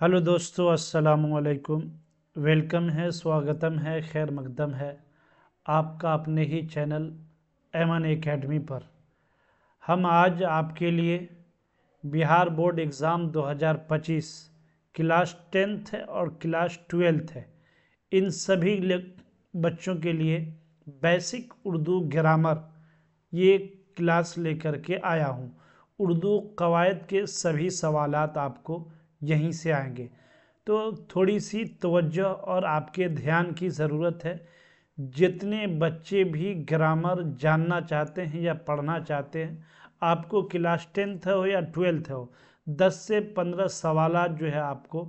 Hello दोस्तों, अस्सलामुअलैकुम। Welcome है, स्वागतम है, खैर मकदम है आपका अपने ही चैनल एमन एकेडमी पर। हम आज आपके लिए Bihar board exam 2025 class 10th है और क्लास 12th है, इन सभी बच्चों के लिए बेसिक उर्दू ग्रामर ये क्लास लेकर के आया हूँ। उर्दू कवायद के सभी सवालात आपको यहीं से आएंगे, तो थोड़ी सी तवज्जो और आपके ध्यान की ज़रूरत है। जितने बच्चे भी ग्रामर जानना चाहते हैं या पढ़ना चाहते हैं, आपको क्लास 10th हो या 12th हो, 10 से 15 सवालात जो है आपको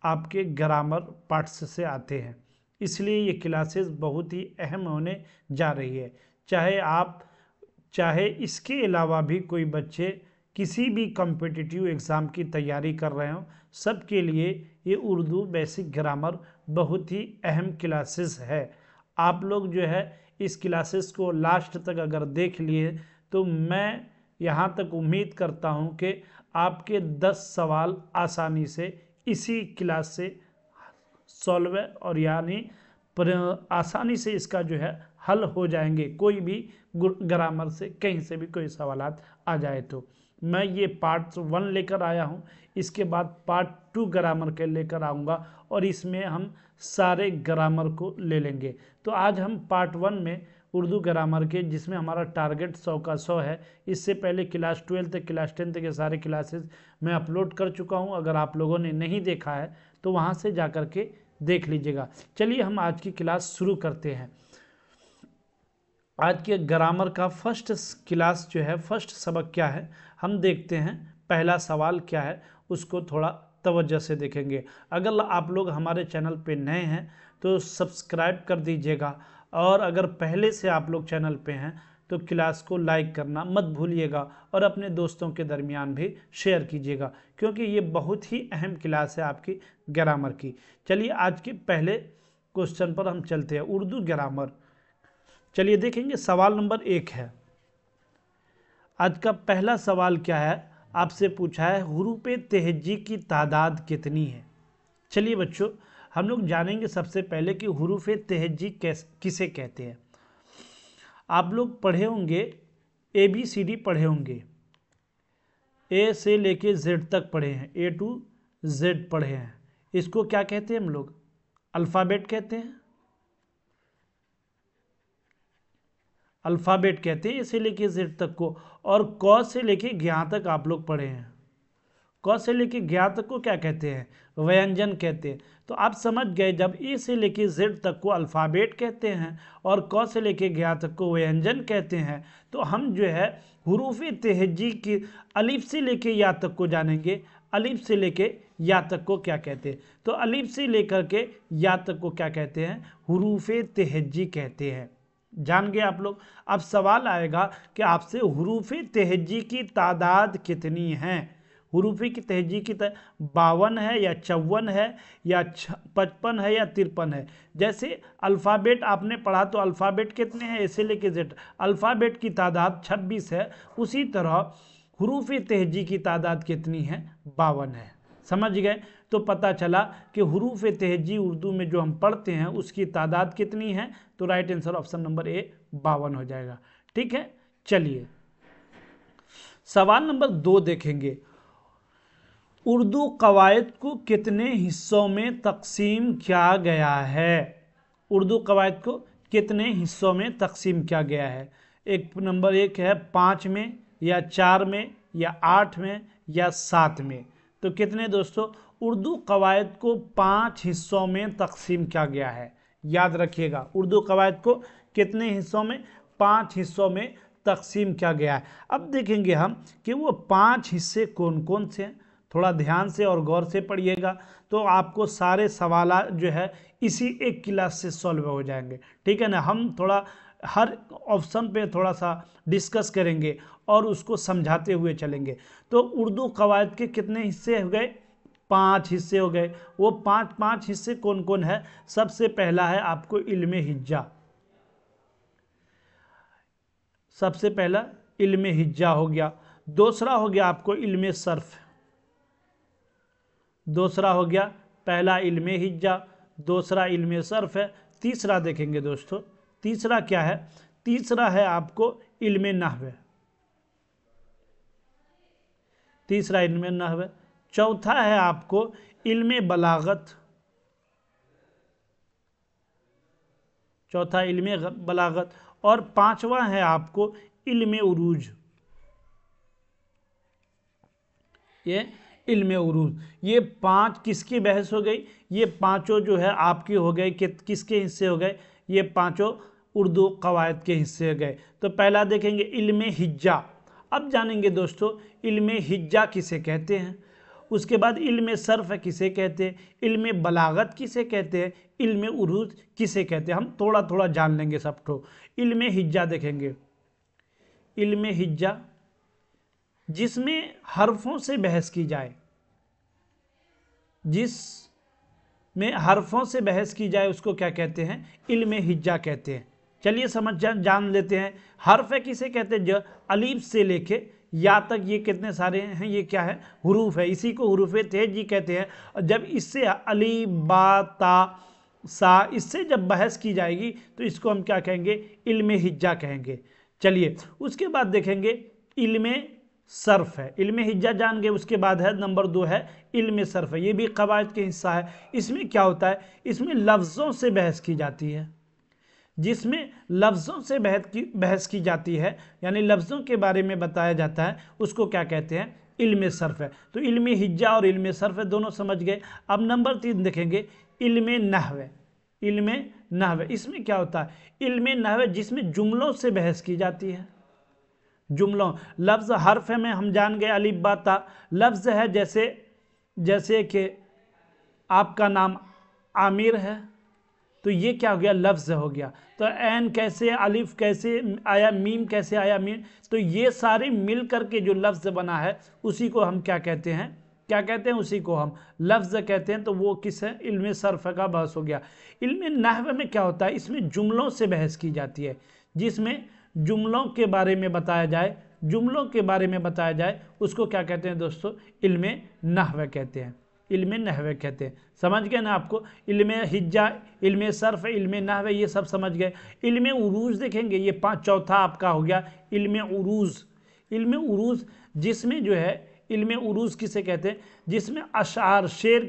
आपके ग्रामर पार्ट्स से आते हैं। इसलिए ये क्लासेस बहुत ही अहम होने जा रही है। चाहे इसके अलावा भी कोई बच्चे किसी भी कॉम्पिटिटिव एग्ज़ाम की तैयारी कर रहे हो, सबके लिए ये उर्दू बेसिक ग्रामर बहुत ही अहम क्लासेस है। आप लोग जो है इस क्लासेस को लास्ट तक अगर देख लिए तो मैं यहाँ तक उम्मीद करता हूँ कि आपके 10 सवाल आसानी से इसी क्लास से सॉल्व है, और यानी आसानी से इसका जो है हल हो जाएंगे। कोई भी ग्रामर से कहीं से भी कोई सवालात आ जाए तो मैं ये पार्ट 1 लेकर आया हूँ, इसके बाद पार्ट 2 ग्रामर के लेकर आऊँगा और इसमें हम सारे ग्रामर को ले लेंगे। तो आज हम पार्ट 1 में उर्दू ग्रामर के, जिसमें हमारा टारगेट 100 का 100 है। इससे पहले क्लास 12 क्लास 10 के सारे क्लासेस मैं अपलोड कर चुका हूँ। अगर आप लोगों ने नहीं देखा है तो वहाँ से जा कर के देख लीजिएगा। चलिए हम आज की क्लास शुरू करते हैं। आज के ग्रामर का फर्स्ट क्लास जो है, फर्स्ट सबक क्या है हम देखते हैं। पहला सवाल क्या है उसको थोड़ा तवज्जो से देखेंगे। अगर आप लोग हमारे चैनल पे नए हैं तो सब्सक्राइब कर दीजिएगा, और अगर पहले से आप लोग चैनल पे हैं तो क्लास को लाइक करना मत भूलिएगा और अपने दोस्तों के दरमियान भी शेयर कीजिएगा, क्योंकि ये बहुत ही अहम क्लास है आपकी ग्रामर की। चलिए आज के पहले क्वेश्चन पर हम चलते हैं, उर्दू ग्रामर। चलिए देखेंगे, सवाल नंबर 1 है। आज का पहला सवाल क्या है, आपसे पूछा है हुरूफ तहज्जी की तादाद कितनी है। चलिए बच्चों, हम लोग जानेंगे सबसे पहले कि हुरूफ तहज्जी किसे कहते हैं। आप लोग पढ़े होंगे, ABCD पढ़े होंगे, ए से लेके जेड तक पढ़े हैं, A to Z पढ़े हैं। इसको क्या कहते हैं हम लोग? अल्फ़ाबेट कहते हैं। अल्फ़ाबेट कहते हैं ए से लेके जेड तक को, और क से लेके ज्ञ तक आप लोग पढ़े हैं। क से लेके ज्ञ तक को क्या कहते हैं? व्यंजन कहते हैं। तो आप समझ गए, जब ए से लेके जेड तक को अल्फ़ाबेट कहते हैं और क से लेके ज्ञ तक को व्यंजन कहते हैं, तो हम जो है हुरूफ तहज्जी की अलिफ से लेके या तक को जानेंगे। अलिफ से लेके या तक को क्या कहते हैं? तो अलिफ से लेकर के या तक को क्या कहते हैं? हुरूफ तहज्जी कहते हैं। जान गए आप लोग। अब सवाल आएगा कि आपसे हुरूफ तहज्जी की तादाद कितनी है। हुरूफ की तहज्जी की 52 है या 54 है या 55 है या 53 है। जैसे अल्फ़ाबेट आपने पढ़ा तो अल्फ़ाबेट कितने हैं, ऐसे लेके जेड, अल्फ़ाबेट की तादाद 26 है। उसी तरह हुरूफ तहज्जी की तादाद कितनी है? 52 है। समझ गए? तो पता चला कि हुरूफ तहज्जी उर्दू में जो हम पढ़ते हैं उसकी तादाद कितनी है। तो right answer option number A 52 हो जाएगा। ठीक है, चलिए सवाल नंबर 2 देखेंगे। उर्दू कवायद को कितने हिस्सों में तकसीम किया गया है? उर्दू कवायद को कितने हिस्सों में तकसीम किया गया है? एक नंबर 1 है 5 में या 4 में या 8 में या 7 में। तो कितने दोस्तों? उर्दू कवायद को 5 हिस्सों में तकसीम किया गया है। याद रखिएगा, उर्दू कवायद को कितने हिस्सों में? 5 हिस्सों में तकसीम किया गया है। अब देखेंगे हम कि वो 5 हिस्से कौन कौन से हैं। थोड़ा ध्यान से और गौर से पढ़िएगा तो आपको सारे सवाल जो है इसी एक क्लास से सॉल्व हो जाएंगे। ठीक है ना। हम थोड़ा हर ऑप्शन पे थोड़ा सा डिस्कस करेंगे और उसको समझाते हुए चलेंगे। तो उर्दू कवायद के कितने हिस्से हो गए? 5 हिस्से हो गए। वो पांच हिस्से कौन कौन है? सबसे पहला है आपको इल्मे हिज्जा। सबसे पहला इल्मे हिज्जा हो गया। दूसरा हो गया आपको इल्मे सर्फ। दूसरा हो गया पहला इल्मे हिज्जा, दूसरा इल्मे सर्फ है। तीसरा देखेंगे दोस्तों, तीसरा क्या है? तीसरा है आपको इल्मे नहव, तीसरा इल्मे नहव। चौथा है आपको इल्मे बलागत, चौथा इल्मे बलागत। और पांचवा है आपको इल्मे उरूज, ये इल्मे उरूज। ये पांच किसकी बहस हो गई? ये पांचों जो है आपकी हो गए कि किसके हिस्से हो गए? ये पांचों उर्दू कवायद के हिस्से हो गए। तो पहला देखेंगे इल्मे हिज्जा। अब जानेंगे दोस्तों इल्मे हिज्जा किसे कहते हैं, उसके बाद इल्मे सर्फ किसे कहते हैं, इल्मे बलागत किसे कहते हैं, इल्मे उरूज किसे कहते हैं, हम थोड़ा थोड़ा जान लेंगे सबको। इल्मे हिज्जा देखेंगे, इल्मे हिज्जा जिसमें हरफों से बहस की जाए, जिसमें हरफों से बहस की जाए उसको क्या कहते हैं? इल्मे हिज्जा कहते हैं। चलिए जान लेते हैं। हर्फ किसे कहते हैं? जो अलीफ से लेके या तक ये कितने सारे हैं? ये क्या है? हुरूफ है। इसी को हुरूफ तेजी कहते हैं। और जब इससे अली बा ता सा इससे जब बहस की जाएगी तो इसको हम क्या कहेंगे? इल्मे हिज्जा कहेंगे। चलिए उसके बाद देखेंगे इल्मे सर्फ है। इल्मे हिज्जा जान गए, उसके बाद है नंबर 2 है इल्मे सर्फ है। ये भी कवायद के हिस्सा है। इसमें क्या होता है? इसमें लफ्ज़ों से बहस की जाती है, जिसमें लफ्ज़ों से बहस की जाती है, यानी लफ्ज़ों के बारे में बताया जाता है, उसको क्या कहते हैं? इल्मे सर्फ है। तो इल्मे हिज्जा और इल्मे सर्फ है, दोनों समझ गए। अब नंबर 3 देखेंगे इल्मे नहव। इल्मे नहव इसमें क्या होता है? इल्मे नहव जिसमें जुमलों से बहस की जाती है। जुमलों, लफ्ज़ हर्फ में हम जान गए अलिफ बा ता। लफ्ज़ है जैसे कि आपका नाम आमिर है, तो ये क्या हो गया? लफ्ज़ हो गया। तो ऐन कैसे, अलिफ कैसे आया, मीम कैसे आया, मीम। तो ये सारे मिल करके जो लफ्ज़ बना है उसी को हम क्या कहते हैं? क्या कहते हैं? उसी को हम लफ्ज़ कहते हैं। तो वो किस है? इल्मे सर्फ का बहस हो गया। इल्मे नहव में क्या होता है? इसमें जुमलों से बहस की जाती है, जिसमें जुमलों के बारे में बताया जाए, जुमलों के बारे में बताया जाए, उसको क्या कहते हैं दोस्तों? इल्मे नहव कहते हैं, इल्मे नहव कहते हैं। समझ गए ना आपको? इल्मे हिज्जा, इल्मे सर्फ, इल्मे नहव, ये सब समझ गए। इल्मे उरूज देखेंगे, ये चौथा आपका हो गया इल्मे उरूज। इल्मे उरूज जिसमें जो है, इल्मे उरूज किसे कहते हैं? जिसमें अशार, शेर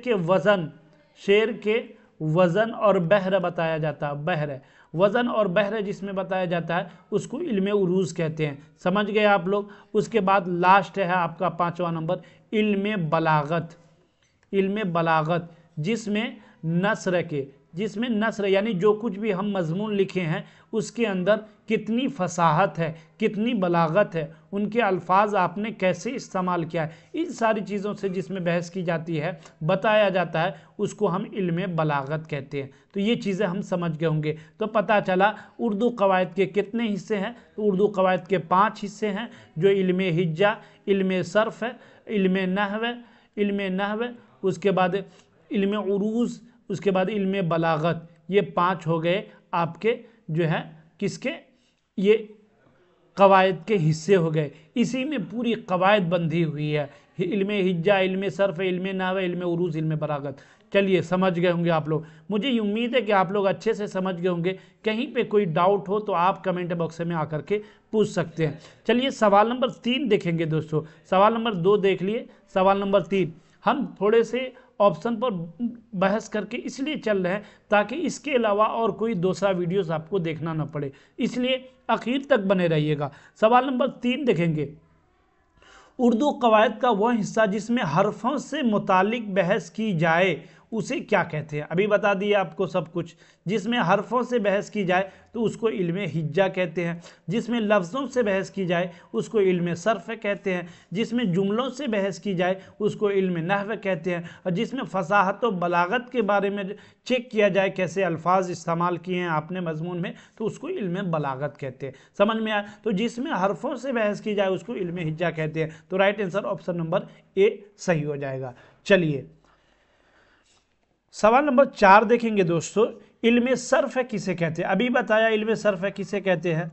के वज़न और बहर बताया जाता है। बहर, वज़न और बहर जिसमें बताया जाता है उसको इल्मे उरूज कहते हैं। समझ गए आप लोग? उसके बाद लास्ट है आपका 5वां नंबर इल्मे बलागत। इल्मे बलागत जिसमें नस्र यानी जो कुछ भी हम मजमून लिखे हैं उसके अंदर कितनी फसाहत है, कितनी बलागत है, उनके अल्फाज आपने कैसे इस्तेमाल किया है, इन सारी चीज़ों से जिसमें बहस की जाती है, बताया जाता है, उसको हम इल्मे बलागत कहते हैं। तो ये चीज़ें हम समझ गए होंगे। तो पता चला उर्दू कवायद के कितने हिस्से हैं? तो उर्दू कवायद के 5 हिस्से हैं, जो इल्मे हिज्जा, इल्मे सर्फ है, इल्मे नहव, उसके बाद इल्मे उरूज, उसके बाद इल्मे बलागत। ये 5 हो गए आपके जो है किसके? ये कवायद के हिस्से हो गए। इसी में पूरी कवायद बंधी हुई है, इल्मे हिज्जा, इल्मे सर्फ, इल्मे नहव, इल्मे उरूज, इल्मे बलागत। चलिए समझ गए होंगे आप लोग। मुझे उम्मीद है कि आप लोग अच्छे से समझ गए होंगे। कहीं पे कोई डाउट हो तो आप कमेंट बॉक्स में आकर के पूछ सकते हैं। चलिए सवाल नंबर 3 देखेंगे दोस्तों। सवाल नंबर 2 देख लिए, सवाल नंबर 3 हम थोड़े से ऑप्शन पर बहस करके इसलिए चल रहे हैं ताकि इसके अलावा और कोई दूसरा वीडियोस आपको देखना ना पड़े, इसलिए आखिर तक बने रहिएगा। सवाल नंबर 3 देखेंगे, उर्दू कवायद का वह हिस्सा जिसमें हरफों से मुतालिक बहस की जाए उसे क्या कहते हैं? अभी बता दिए आपको सब कुछ। जिसमें हरफों से बहस की जाए तो उसको इल्मे हिज्जा कहते हैं, जिसमें लफ्ज़ों से बहस की जाए उसको इल्मे सर्फ कहते हैं, जिसमें जुमलों से बहस की जाए उसको इल्मे नहव कहते हैं, और जिसमें फसाहत व बलागत के बारे में चेक किया जाए कैसे अल्फाज इस्तेमाल किए हैं आपने मजमून में, तो उसको इल्मे बलागत कहते हैं। समझ में आया? तो जिसमें हरफों से बहस की जाए उसको इल्मे हिज्जा कहते हैं। तो right answer option number A सही हो जाएगा। चलिए सवाल नंबर 4 देखेंगे दोस्तों, इल्मे सर्फ किसे कहते हैं? अभी बताया इल्मे सर्फ किसे कहते हैं।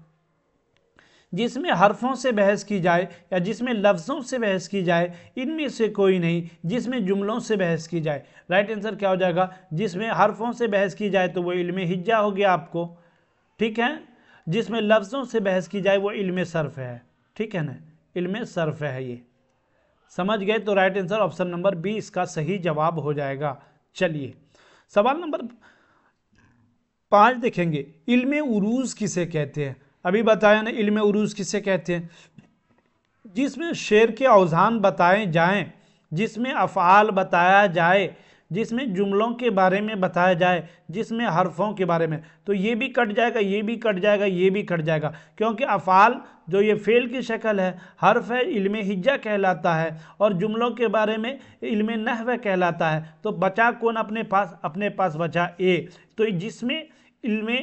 जिसमें हरफों से बहस की जाए या जिसमें लफ्ज़ों से बहस की जाए, इनमें से कोई नहीं जिसमें जुमलों से बहस की जाए। राइट आंसर क्या हो जाएगा? जिसमें हरफों से बहस की जाए तो वो इल्मे हिज्जा हो गया आपको, ठीक है। जिसमें लफ्ज़ों से बहस की जाए वो इल्मे सर्फ है, ठीक है ना, इल्मे सर्फ है। ये समझ गए? तो right answer option number B इसका सही जवाब हो जाएगा। चलिए सवाल नंबर 5 देखेंगे, इल्मे उरूज किसे कहते हैं? अभी बताया ना इल्मे उरूज किसे कहते हैं? जिसमें शेर के औजान बताए जाएं, जिसमें अफ़आल बताया जाए, जिसमें जुमलों के बारे में बताया जाए, जिसमें हरफों के बारे में। तो ये भी कट जाएगा, ये भी कट जाएगा, ये भी कट जाएगा, क्योंकि अफ़आल जो ये फ़ेल की शक्ल है, हर्फ है, इल्मे हिज्जा कहलाता है, और जुमलों के बारे में इल्मे नहव कहलाता है। तो बचा कौन अपने पास बचा ए। तो जिसमें इल्मे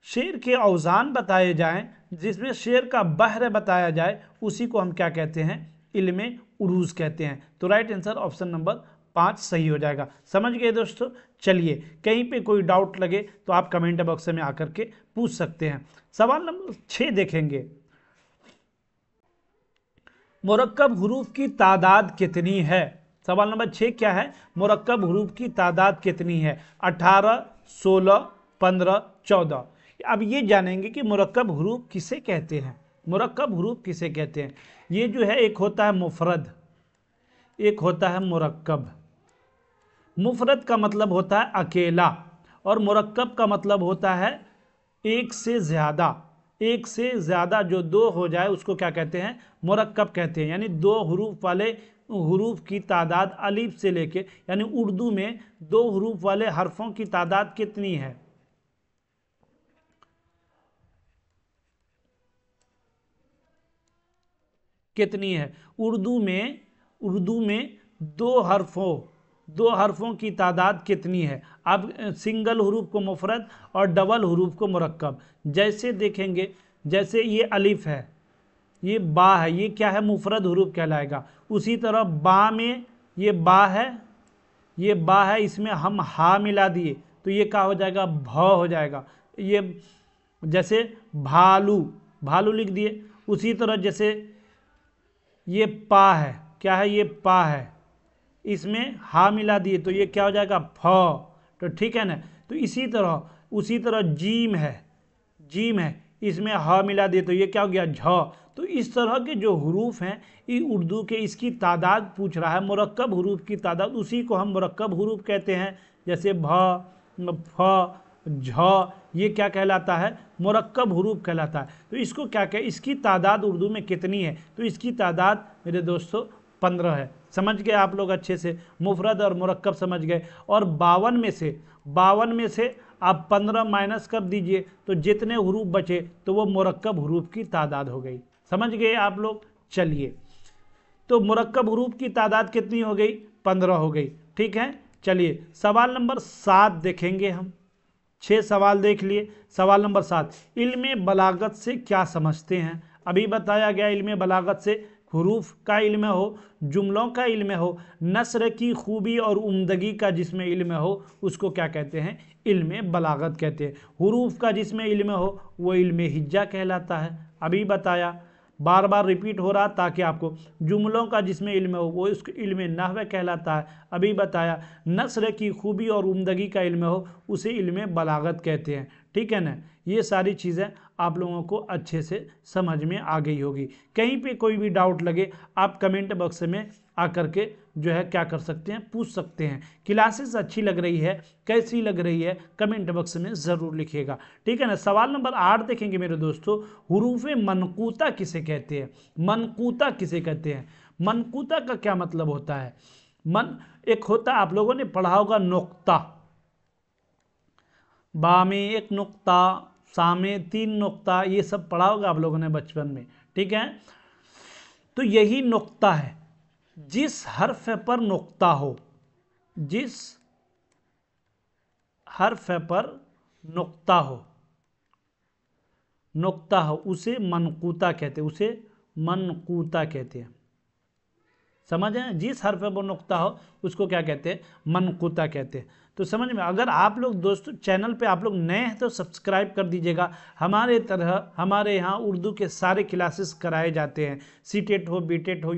शेर के औजान बताए जाएं, जिसमें शेर का बहर बताया जाए, उसी को हम क्या कहते हैं? इल्मे उरूज कहते हैं। तो राइट आंसर ऑप्शन नंबर 5 सही हो जाएगा। समझ गए दोस्तों? चलिए कहीं पे कोई डाउट लगे तो आप कमेंट बॉक्स में आकर के पूछ सकते हैं। सवाल नंबर 6 देखेंगे, मुरक्कब हुरूफ की तादाद कितनी है? सवाल नंबर 6 क्या है? मुरक्कब हुरूफ की तादाद कितनी है? 18, 16, 15, 14। अब ये जानेंगे कि मुरक्कब हुरूफ किसे कहते हैं। मुरक्कब हुरूफ किसे कहते हैं? ये जो है, एक होता है मुफरद, एक होता है मुरक्कब। मुफरद का मतलब होता है अकेला, और मुरक्कब का मतलब होता है एक से ज़्यादा। एक से ज़्यादा जो दो हो जाए उसको क्या कहते हैं? मुरक्कब कहते हैं। यानी दो हरूफ वाले हरूफ की तादाद अलिफ से लेके, यानी उर्दू में दो हरूफ वाले हरफों की तादाद कितनी है? कितनी है उर्दू में दो हरफों की तादाद कितनी है? अब सिंगल हरूफ को मुफरद और डबल हरूफ को मुरक्कब। जैसे देखेंगे, जैसे ये अलिफ है, ये बा है, ये क्या है? मुफरद हरूफ कहलाएगा। उसी तरह बा में ये बा है, ये बा है, इसमें हम हा मिला दिए तो ये क्या हो जाएगा? भ हो जाएगा। ये जैसे भालू, भालू लिख दिए। उसी तरह जैसे ये पा है, क्या है? ये पा है, इसमें हा मिला दिए तो ये क्या हो जाएगा? फ। तो ठीक है ना। तो उसी तरह जीम है, जीम है, इसमें हा मिला दिए तो ये क्या हो गया? झ। तो इस तरह के जो हरूफ हैं, ये उर्दू के, इसकी तादाद पूछ रहा है, मुरक्कब हरूफ की तादाद, उसी को हम मुरक्कब हरूफ कहते हैं। जैसे भ, फ, झ, ये क्या कहलाता है? मुरक्कब हरूफ कहलाता है। तो इसको क्या कहे? इसकी तादाद उर्दू में कितनी है? तो इसकी तादाद मेरे दोस्तों 15 है। समझ गए आप लोग अच्छे से? मुफरद और मुरक्कब समझ गए। और 52 में से आप 15 माइनस कर दीजिए तो जितने हरूफ बचे तो वो मुरक्कब हरूफ की तादाद हो गई। समझ गए आप लोग? चलिए, तो मुरक्कब हरूफ की तादाद कितनी हो गई? 15 हो गई। ठीक है, चलिए सवाल नंबर 7 देखेंगे हम। 6 सवाल देख लिए। सवाल नंबर 7, इल्मे बलागत से क्या समझते हैं? अभी बताया गया, इल्मे बलागत से हुरूफ का इल्म हो, जुमलों का इल्म हो, नस्र की खूबी और उम्दगी का जिसमें इल्म हो, उसको क्या कहते हैं? इल्मे बलागत कहते हैं। हुरूफ का जिसमें इल्म हो वो इल्मे हिज्जा कहलाता है। अभी बताया, बार बार रिपीट हो रहा ताकि आपको। जुमलों का जिसमें इल्म हो वो उसको इल्मे नहव कहलाता है। अभी बताया, नस्र की खूबी और उम्दगी का इल्म हो उसे इल्मे बलागत कहते हैं। ठीक है ना। ये सारी चीज़ें आप लोगों को अच्छे से समझ में आ गई होगी। कहीं पे कोई भी डाउट लगे आप कमेंट बॉक्स में आकर के जो है क्या कर सकते हैं? पूछ सकते हैं। क्लासेस अच्छी लग रही है, कैसी लग रही है, कमेंट बॉक्स में ज़रूर लिखिएगा। ठीक है ना। सवाल नंबर 8 देखेंगे मेरे दोस्तों, हुरूफ मनकूता किसे कहते हैं? मनकूता किसे कहते हैं? मनकूता का क्या मतलब होता है? एक होता, आप लोगों ने पढ़ा होगा नुक्ता, बा में एक नुक्ता, सा में 3 नुक्ता, ये सब पढ़ा होगा आप लोगों ने बचपन में। ठीक है, तो यही नुक्ता है। जिस हर्फ पर नुक्ता हो, जिस हर्फ पर नुक्ता हो उसे मनकूता कहते हैं, उसे मनकूता कहते हैं। समझ आए? जिस हर्फ पर नुक्ता हो उसको क्या कहते हैं? मनकूता कहते हैं। तो समझ में? अगर आप लोग दोस्तों चैनल पे आप लोग नए हैं तो सब्सक्राइब कर दीजिएगा। हमारे तरह हमारे यहाँ उर्दू के सारे क्लासेस कराए जाते हैं, सीटेट हो, बीटेट हो,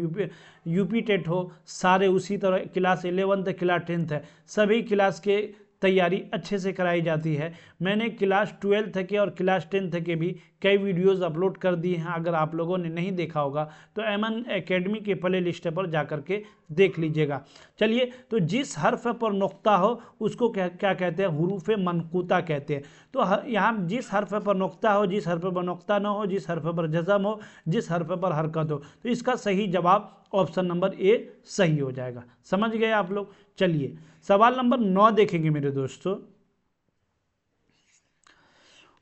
यूपी टेट हो, सारे उसी तरह क्लास 11th क्लास 10th है, सभी क्लास के तैयारी अच्छे से कराई जाती है। मैंने क्लास 12th के और क्लास 10th के भी कई वीडियोस अपलोड कर दिए हैं, अगर आप लोगों ने नहीं देखा होगा तो एमन एकेडमी के प्ले लिस्ट पर जा करके देख लीजिएगा। चलिए, तो जिस हर्फ पर नुक्ता हो उसको क्या कहते हैं? हुरूफ मनकूता कहते हैं। तो यहाँ जिस हर्फ पर नुक्ता हो, जिस हर्फ पर नुक्ता न हो, जिस हर्फ पर जज़म हो, जिस हर्फ पर हरकत हो, तो इसका सही जवाब ऑप्शन नंबर ए सही हो जाएगा। समझ गए आप लोग? चलिए सवाल नंबर 9 देखेंगे मेरे दोस्तों।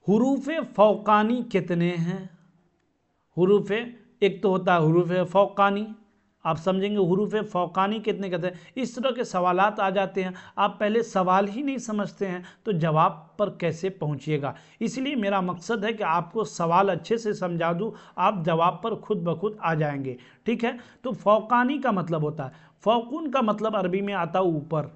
हुरूफे फौकानी कितने हैं? हुरूफे, एक तो होता है हुरूफे फौकानी, आप समझेंगे हुरूफे फौकानी कितने कहते हैं। इस तरह के सवालात आ जाते हैं, आप पहले सवाल ही नहीं समझते हैं तो जवाब पर कैसे पहुंचिएगा। इसलिए मेरा मकसद है कि आपको सवाल अच्छे से समझा दूं, आप जवाब पर खुद ब खुद आ जाएंगे। ठीक है, तो फौकानी का मतलब होता है, फौकुन का मतलब अरबी में आता है ऊपर,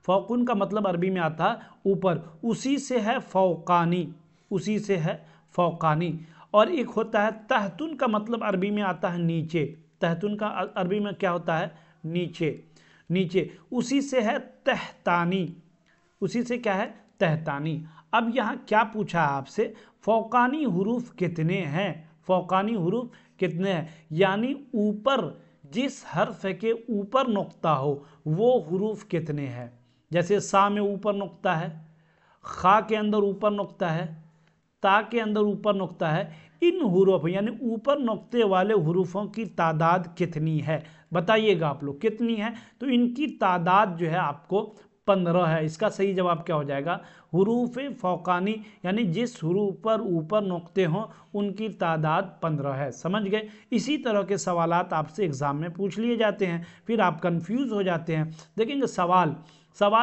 फौकुन का मतलब अरबी में आता है ऊपर, उसी से है फौकानी, उसी से है फौकानी। और एक होता है तहतुन का मतलब अरबी में आता है नीचे, तहतुन का अरबी में क्या होता है? नीचे, नीचे, उसी से है तहतानी, उसी से क्या है? तहतानी। अब यहाँ क्या पूछा है आपसे? फौकानी हुरूफ कितने हैं? फौकानी हुरूफ कितने हैं, यानी ऊपर जिस हर्फ के ऊपर नुक्ता हो वो हुरूफ कितने हैं। जैसे सा में ऊपर नुक्ता है, खा के अंदर ऊपर नुक्ता है, ता के अंदर ऊपर नुक्ता है, इन हुरूफ यानी ऊपर नुक्ते वाले हुरूफों की तादाद कितनी है? बताइएगा आप लोग कितनी है। तो इनकी तादाद जो है आपको 15 है। इसका सही जवाब क्या हो जाएगा? हुरूफ फौकानी, यानी जिस हुरूफ पर ऊपर नुक्ते हों उनकी तादाद 15 है। समझ गए? इसी तरह के सवालात आपसे एग्जाम में पूछ लिए जाते हैं, फिर आप कंफ्यूज हो जाते हैं। देखेंगे सवाल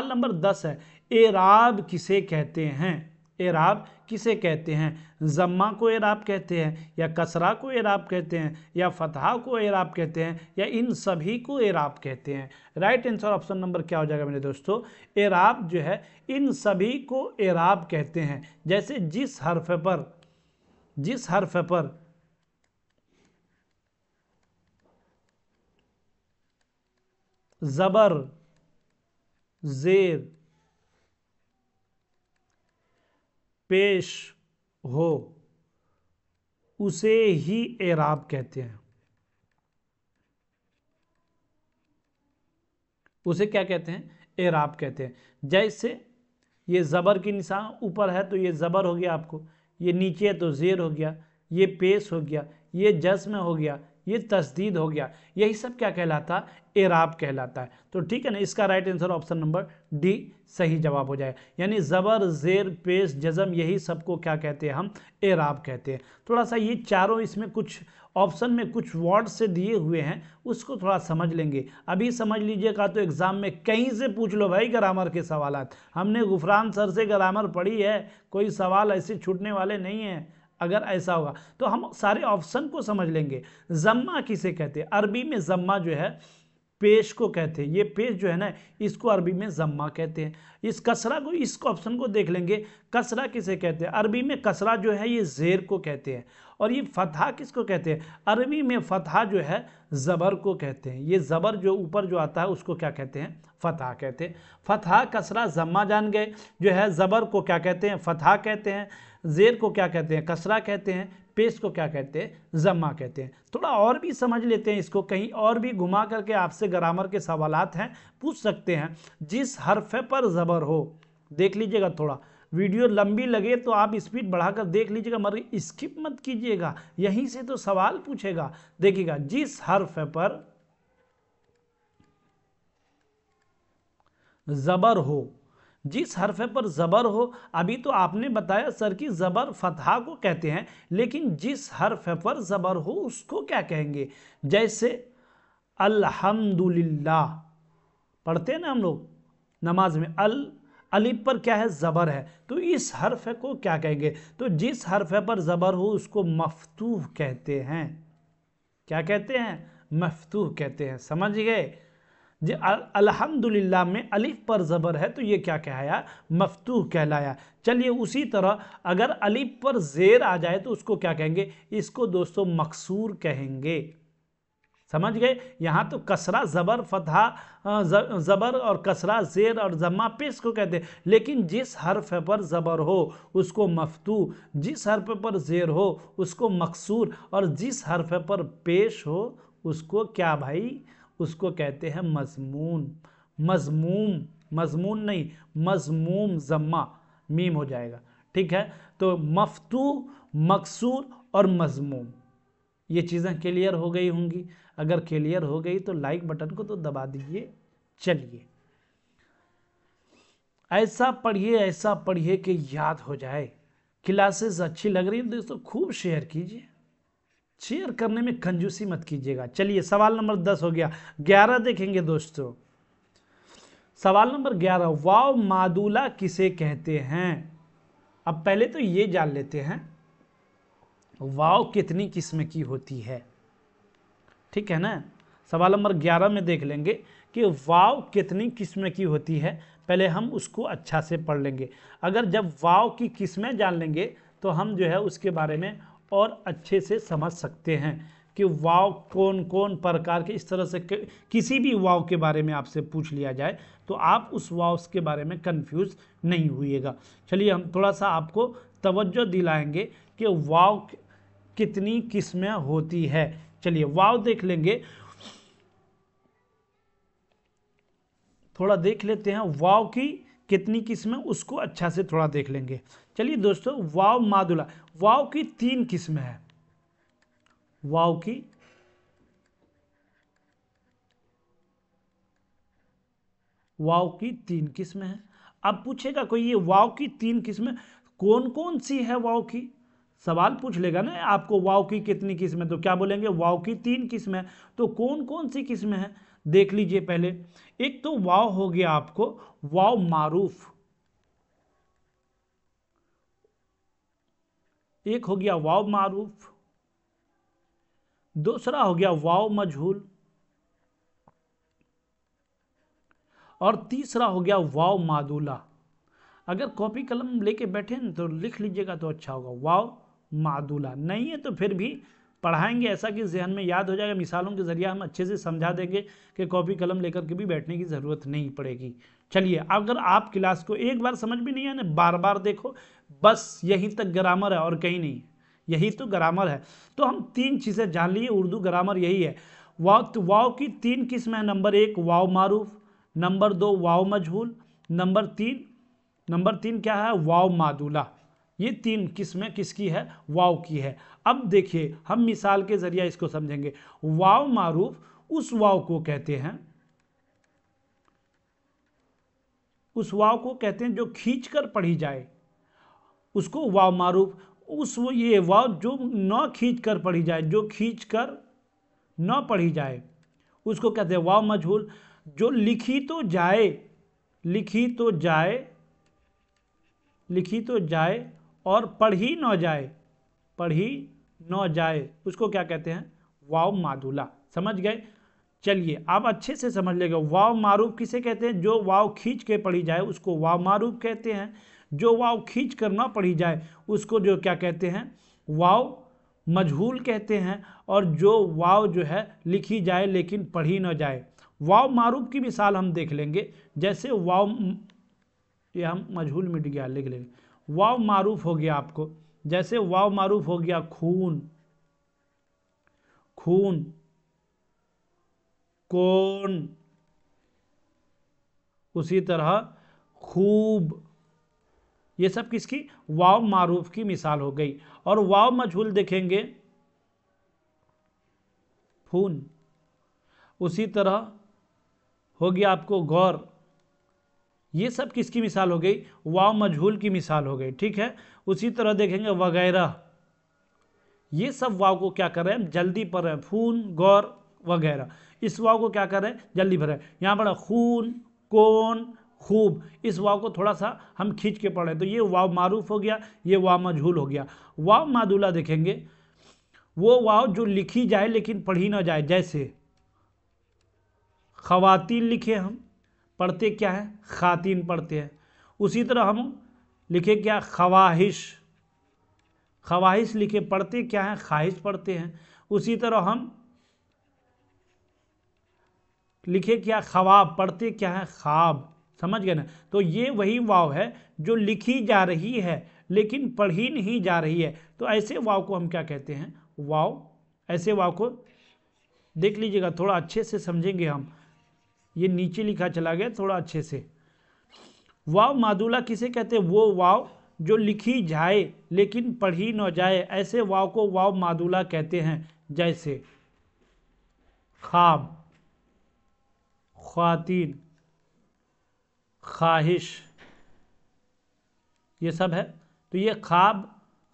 नंबर 10 है, एराब किसे कहते हैं? एराब किसे कहते हैं? जम्मा को एराब कहते हैं, या कसरा को एराब कहते हैं, या फतहा को एराब कहते हैं, या इन सभी को एराब कहते हैं? राइट आंसर ऑप्शन नंबर क्या हो जाएगा मेरे दोस्तों? एराब जो है इन सभी को एराब कहते हैं। जैसे जिस हर्फ पर जबर, जेर पेश हो उसे ही एराब कहते हैं। उसे क्या कहते हैं? एराब कहते हैं। जैसे ये ज़बर की निशान ऊपर है तो ये ज़बर हो गया आपको, ये नीचे है तो ज़ेर हो गया, ये पेश हो गया, ये जज़्म हो गया, ये तस्दीद हो गया, यही सब क्या कहलाता है? एराब कहलाता है। तो ठीक है ना, इसका right answer option number D सही जवाब हो जाएगा। यानी ज़बर, ज़ेर, पेश, जज़म, यही सबको क्या कहते हैं? हम एराब कहते हैं। थोड़ा सा ये चारों इसमें कुछ ऑप्शन में कुछ वर्ड से दिए हुए हैं, उसको थोड़ा समझ लेंगे। अभी समझ लीजिएगा तो एग्जाम में कहीं से पूछ लो भाई ग्रामर के सवालात। हमने गुफरान सर से ग्रामर पढ़ी है, कोई सवाल ऐसे छूटने वाले नहीं हैं। अगर ऐसा होगा तो हम सारे ऑप्शन को समझ लेंगे। जम्मा किसे कहते हैं? अरबी में जम्मा जो है पेश को कहते हैं। ये पेश जो है ना, इसको अरबी में जम्मा कहते हैं। इस कसरा को, इस ऑप्शन को देख लेंगे, कसरा किसे कहते हैं? अरबी में कसरा जो है ये जेर को कहते हैं। और ये फतहा किसको कहते हैं? अरबी में फतहा जो है ज़बर को कहते हैं। ये ज़बर जो ऊपर जो आता है उसको क्या कहते हैं? फतहा कहते हैं। फतहा, कसरा, जम्मा जान गए। जो है ज़बर को क्या कहते हैं? फतहा कहते हैं। जेर को क्या कहते हैं? कसरा कहते हैं। पेश को क्या कहते हैं? जम्मा कहते हैं। थोड़ा और भी समझ लेते हैं इसको, कहीं और भी घुमा करके आपसे ग्रामर के सवालात हैं, पूछ सकते हैं। जिस हर्फ पर ज़बर हो, देख लीजिएगा, थोड़ा वीडियो लंबी लगे तो आप स्पीड बढ़ाकर देख लीजिएगा, मगर स्किप मत कीजिएगा, यहीं से तो सवाल पूछेगा। देखिएगा, जिस हर्फ पर ज़बर हो, जिस हर्फ पर ज़बर हो, अभी तो आपने बताया सर कि ज़बर फतहा को कहते हैं, लेकिन जिस हर्फ पर ज़बर हो उसको क्या कहेंगे? जैसे अल्हम्दुलिल्लाह पढ़ते हैं ना हम लोग नमाज में, अलिफ पर क्या है? ज़बर है, तो इस हर्फ को क्या कहेंगे? तो जिस हर्फ पर ज़बर हो उसको मफ्तूह कहते हैं। क्या कहते हैं? मफ्तूह कहते हैं। समझ गए जी। अल्हम्दुलिल्लाह में अलिफ पर ज़बर है तो ये क्या कहलाया, मफ्तूह कहलाया। चलिए उसी तरह अगर अलिफ पर ज़ेर आ जाए तो उसको क्या कहेंगे, इसको दोस्तों मकसूर कहेंगे। समझ गए। यहाँ तो कसरा ज़बर फतहा ज़बर और कसरा ज़ेर और ज़म्मा पेश को कहते हैं, लेकिन जिस हर्फ पर ज़बर हो उसको मफ्तूह, जिस हर्फ पर ज़ेर हो उसको मकसूर, और जिस हर्फ पर पेश हो उसको क्या भाई, उसको कहते हैं मज़मून। मज़मूम, मज़मून नहीं, मज़मूम ज़म्मा मीम हो जाएगा। ठीक है, तो मफ्तूह, मकसूर और मज़मूम, ये चीज़ें क्लियर हो गई होंगी। अगर क्लियर हो गई तो लाइक बटन को तो दबा दीजिए। चलिए ऐसा पढ़िए कि याद हो जाए। क्लासेस अच्छी लग रही है दोस्तों, खूब शेयर कीजिए, शेयर करने में कंजूसी मत कीजिएगा। चलिए सवाल नंबर 10 हो गया। 11 देखेंगे दोस्तों। सवाल नंबर 11, वाव मादूला किसे कहते हैं। अब पहले तो ये जान लेते हैं वाव कितनी किस्म की होती है। ठीक है ना, सवाल नंबर 11 में देख लेंगे कि वाव कितनी किस्म की होती है। पहले हम उसको अच्छा से पढ़ लेंगे। अगर जब वाव की किस्में जान लेंगे तो हम जो है उसके बारे में और अच्छे से समझ सकते हैं कि वाव कौन कौन प्रकार के, इस तरह से किसी भी वाव के बारे में आपसे पूछ लिया जाए तो आप उस वाव के बारे में कंफ्यूज नहीं हुइएगा। चलिए हम थोड़ा सा आपको तवज्जो दिलाएंगे कि वाव कितनी किस्में होती है। चलिए वाव देख लेंगे, थोड़ा देख लेते हैं वाव की कितनी किस्में, उसको अच्छा से थोड़ा देख लेंगे। चलिए दोस्तों, वाव मादुला, वाव की 3 किस्में हैं। वाव की 3 किस्में हैं। अब पूछेगा कोई ये वाव की 3 किस्में कौन कौन सी है वाव की, सवाल पूछ लेगा ना आपको वाव की कितनी किस्में, तो क्या बोलेंगे वाव की 3 किस्में। तो कौन कौन सी किस्में हैं देख लीजिए। पहले एक तो वाव हो गया आपको वाव मारूफ, एक हो गया वाव मारूफ, दूसरा हो गया वाव मजहूल, और तीसरा हो गया वाव मादूला। अगर कॉपी कलम लेके बैठे न तो लिख लीजिएगा तो अच्छा होगा, वाव मादूला। नहीं है तो फिर भी पढ़ाएंगे ऐसा कि जहन में याद हो जाएगा। मिसालों के जरिए हम अच्छे से समझा देंगे कि कॉपी कलम लेकर के भी बैठने की ज़रूरत नहीं पड़ेगी। चलिए अगर आप क्लास को एक बार समझ भी नहीं आए ना, बार बार देखो, बस यहीं तक ग्रामर है और कहीं नहीं, यही तो ग्रामर है। तो हम 3 चीज़ें जान लिए, उर्दू ग्रामर यही है। वाव की 3 किस्में, नंबर 1 वाव मारूफ, नंबर 2 वाव मजहूल, नंबर तीन क्या है, वाव मादूला। ये 3 किस्में किसकी है, वाव की है। अब देखिए हम मिसाल के जरिए इसको समझेंगे। वाव मारूफ उस वाव को कहते हैं, उस वाव को कहते हैं जो खींचकर पढ़ी जाए, उसको वाव मारूफ। ये वाव जो न खींच कर पढ़ी जाए, जो खींच कर न पढ़ी जाए, उसको कहते हैं वाव मजहूल। जो लिखी तो जाए और पढ़ी न जाए, उसको क्या कहते हैं, वाव मादूला। समझ गए। चलिए आप अच्छे से समझ लेंगे। वाव मारूफ किसे कहते हैं, जो वाव खींच के पढ़ी जाए उसको वाव मारूफ कहते हैं। जो वाव खींच कर ना पढ़ी जाए उसको जो क्या कहते हैं, वाव मजहूल कहते हैं। और जो वाव जो है लिखी जाए लेकिन पढ़ी न जाए। वाव मारूफ की मिसाल हम देख लेंगे। जैसे वाव, ये हम मजहूल मिट गया, लिख लेंगे। वाव मारूफ हो गया आपको, जैसे वाव मारूफ हो गया खून, कौन, उसी तरह खूब, ये सब किसकी, वाव मारूफ की मिसाल हो गई। और वाव मजहूल देखेंगे खून, उसी तरह हो गया आपको गौर। ये सब किसकी मिसाल हो गई, वाव मजहूल की मिसाल हो गई। ठीक है, उसी तरह देखेंगे वगैरह, ये सब वाव को क्या कर रहे हैं, जल्दी पढ़ रहे हैं, खून, गौर वगैरह। इस वाव को क्या कर रहे हैं, जल्दी पढ़ रहे हैं। यहाँ पर खून, कौन, खूब, इस वाव को थोड़ा सा हम खींच के पढ़ रहे हैं, तो ये वाव मारूफ हो गया, ये वाव मजहूल हो गया। वाव मादूला देखेंगे वो वाव जो लिखी जाए लेकिन पढ़ी ना जाए, जैसे खवातीन लिखे हम, पढ़ते क्या है, खातीन पढ़ते हैं। उसी तरह हम लिखे क्या, खवाहिश, खवाहिश लिखे, पढ़ते क्या है, ख्वाहिश पढ़ते हैं। उसी तरह हम लिखे क्या, ख्वाब, पढ़ते क्या है, ख्वाब। समझ गए ना। तो ये वही वाव है जो लिखी जा रही है लेकिन पढ़ी नहीं जा रही है। तो ऐसे वाव को हम क्या कहते हैं, वाव। ऐसे वाव को देख लीजिएगा, थोड़ा अच्छे से समझेंगे हम। ये नीचे लिखा चला गया, थोड़ा अच्छे से। वाव मादुला किसे कहते हैं, वो वाव जो लिखी जाए लेकिन पढ़ी न जाए, ऐसे वाव को वाव मादुला कहते हैं। जैसे ख्वाब, ख्वातीन, ख्वाहिश, ये सब है। तो ये ख्वाब,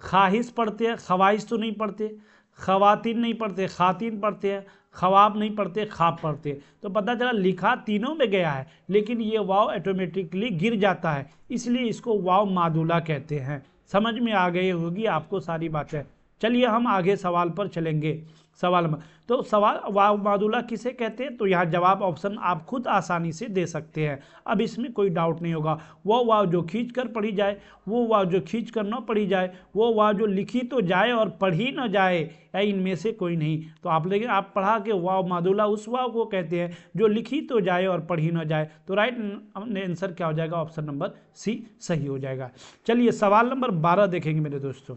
ख्वाहिश पढ़ते हैं, ख्वाहिश तो नहीं पढ़ते, खवातीन नहीं पढ़ते, खातीन पढ़ते हैं, ख्वाब नहीं पढ़ते, ख्वाब पढ़ते हैं। तो पता चला लिखा तीनों में गया है लेकिन ये वाव ऑटोमेटिकली गिर जाता है, इसलिए इसको वाव मादुला कहते हैं। समझ में आ गई होगी आपको सारी बातें। चलिए हम आगे सवाल पर चलेंगे। सवाल में तो सवाल वाव मादुला किसे कहते हैं, तो यहाँ जवाब ऑप्शन आप खुद आसानी से दे सकते हैं, अब इसमें कोई डाउट नहीं होगा। वो वाव जो खींच कर पढ़ी जाए, वो वाव जो खींच कर न पढ़ी जाए, वो वाव जो लिखी तो जाए और पढ़ी न जाए, या इनमें से कोई नहीं। तो आप लेकिन आप पढ़ा के वाव मादुला उस वाव को कहते हैं जो लिखी तो जाए और पढ़ी न जाए। तो राइट आंसर क्या हो जाएगा, ऑप्शन नंबर सी सही हो जाएगा। चलिए सवाल नंबर 12 देखेंगे मेरे दोस्तों।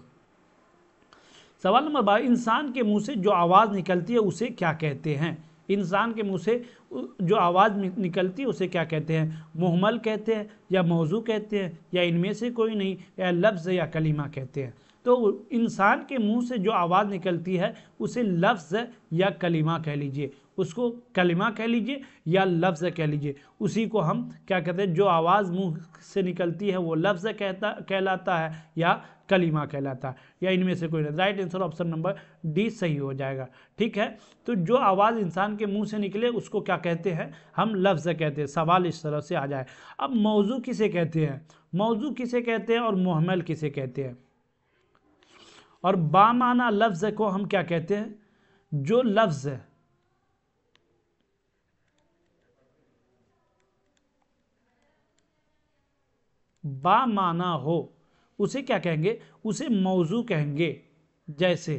सवाल नंबर 12, इंसान के मुंह से जो आवाज़ निकलती है उसे क्या कहते हैं। इंसान के मुंह से जो आवाज़ निकलती है उसे क्या कहते हैं, मुहम्मल कहते हैं, या मौजू कहते हैं, या इनमें से कोई नहीं, या लफ्ज़ या कलीमा कहते हैं। तो इंसान के मुंह से जो आवाज़ निकलती है उसे लफ्ज़ या कलीमा कह लीजिए, उसको कलीमा कह लीजिए या लफ्ज़ कह लीजिए। उसी को हम क्या कहते हैं, जो आवाज़ मुंह से निकलती है वो लफ्ज़ कहलाता है या कलीमा कहलाता है, या इनमें से कोई नहीं। Right answer option number D सही हो जाएगा। ठीक है, तो जो आवाज़ इंसान के मुंह से निकले उसको क्या कहते हैं, हम लफ्ज़ कहते हैं। सवाल इस तरह से आ जाए। अब मौजू किसे कहते हैं, मौजू किसे कहते हैं, और मुहम्मल किसे कहते हैं, और बामाना लफ्ज़ को हम क्या कहते हैं, जो लफ्ज़ बामाना हो उसे क्या कहेंगे, उसे मौजू कहेंगे। जैसे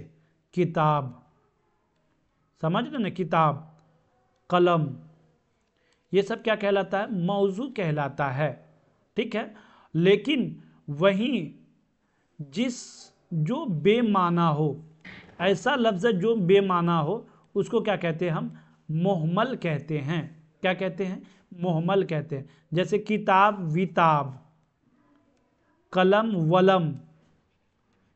किताब, समझ रहे ना, किताब, कलम, ये सब क्या कहलाता है, मौजू कहलाता है। ठीक है, लेकिन वहीं जो बेमाना हो, ऐसा लफ्ज़ जो बेमाना हो उसको क्या कहते हैं, हम मुहम्मल कहते हैं। क्या कहते हैं, मुहम्मल कहते हैं। जैसे किताब विताब, कलम वलम।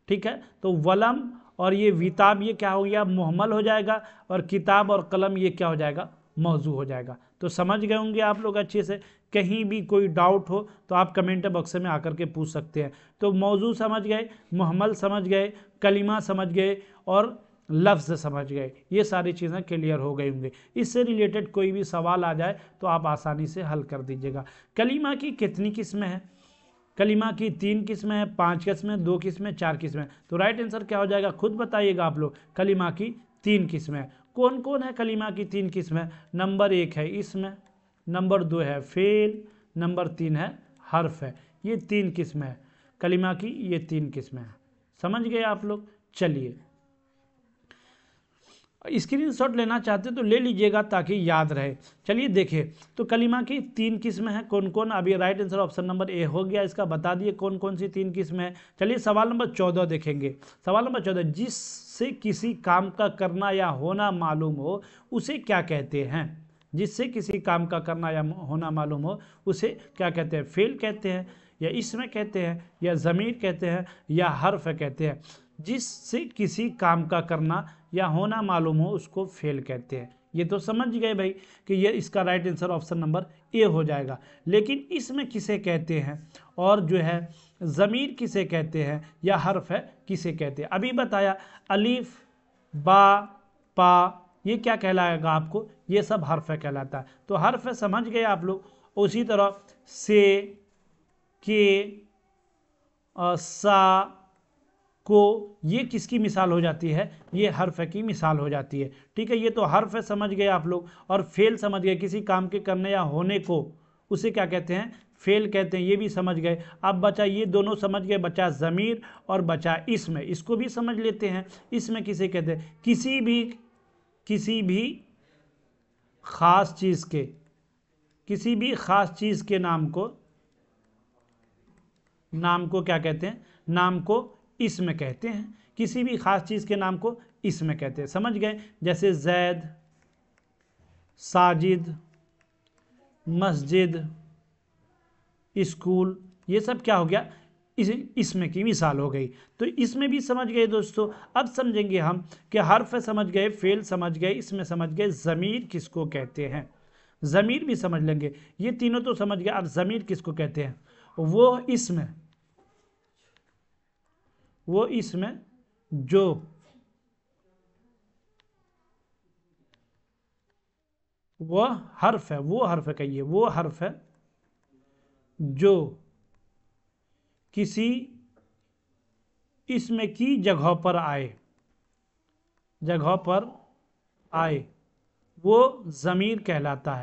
ठीक है, तो वलम और ये विताब ये क्या हो गया, मुहम्मल हो जाएगा, और किताब और कलम ये क्या हो जाएगा, मौजू हो जाएगा। तो समझ गए होंगे आप लोग अच्छे से। कहीं भी कोई डाउट हो तो आप कमेंट बॉक्स में आकर के पूछ सकते हैं। तो मौजू समझ गए, मुहम्मल समझ गए, कलिमा समझ गए और लफ्ज़ समझ गए, ये सारी चीज़ें क्लियर हो गई होंगी। इससे रिलेटेड कोई भी सवाल आ जाए तो आप आसानी से हल कर दीजिएगा। कलिमा की कितनी किस्में हैं, कलिमा की 3 किस्में हैं, 5 किस्में, 2 किस्में, 4 किस्में। तो राइट आंसर क्या हो जाएगा, खुद बताइएगा आप लोग। कलिमा की 3 किस्में। कौन कौन है कलिमा की 3 किस्में, नंबर 1 है इसमें, नंबर 2 है फेल, नंबर 3 है हर्फ है। ये 3 किस्में हैं कलिमा की, ये 3 किस्में हैं। समझ गए आप लोग। चलिए स्क्रीनशॉट लेना चाहते तो ले लीजिएगा ताकि याद रहे। चलिए देखिए, तो कलिमा की 3 किस्में हैं, कौन कौन। अभी right answer option number A हो गया, इसका बता दिए कौन कौन सी 3 किस्में हैं। चलिए सवाल नंबर 14 देखेंगे। सवाल नंबर 14, जिससे किसी काम का करना या होना मालूम हो उसे क्या कहते हैं। जिससे किसी काम का करना या होना मालूम हो उसे क्या कहते हैं, फेल कहते हैं, या इसमें कहते हैं, या ज़मीर कहते हैं, या हर्फ कहते हैं। जिससे किसी काम का करना या होना मालूम हो उसको फेल कहते हैं। ये तो समझ गए भाई कि ये इसका right answer option number A हो जाएगा। लेकिन इसमें किसे कहते हैं, और जो है ज़मीर किसे कहते हैं, या हर्फ है किसे कहते हैं। अभी बताया अलीफ बा पा ये क्या कहलाएगा आपको, ये सब हर्फ कहलाता है। तो हर्फ समझ गए आप लोग। उसी तरह से, के, सा, को, ये किसकी मिसाल हो जाती है, ये हर्फ की मिसाल हो जाती है। ठीक है, ये तो हर्फ है, समझ गए आप लोग। और फेल समझ गए, किसी काम के करने या होने को उसे क्या कहते हैं, फेल कहते हैं, ये भी समझ गए। अब बचा, ये दोनों समझ गए, बचा ज़मीर और बचा इसम, इसको भी समझ लेते हैं। इसमें किसे कहते हैं, किसी भी खास चीज़ के, किसी भी खास चीज़ के नाम को क्या कहते हैं, नाम को इसम कहते हैं। किसी भी खास चीज़ के नाम को इसम कहते हैं, समझ गए। जैसे जैद, साजिद, मस्जिद, स्कूल, ये सब क्या हो गया, इसमें की मिसाल हो गई। तो इसमें भी समझ गए दोस्तों। अब समझेंगे हम कि हर्फ समझ गए, फेल समझ गए, इसमें समझ गए, ज़मीर किसको कहते हैं, ज़मीर भी समझ लेंगे। ये तीनों तो समझ गए, अब ज़मीर किसको कहते हैं, वो इसमें जो वो हर्फ है, कहिए वो हर्फ है जो किसी इसमें की जगह पर आए, वो ज़मीर कहलाता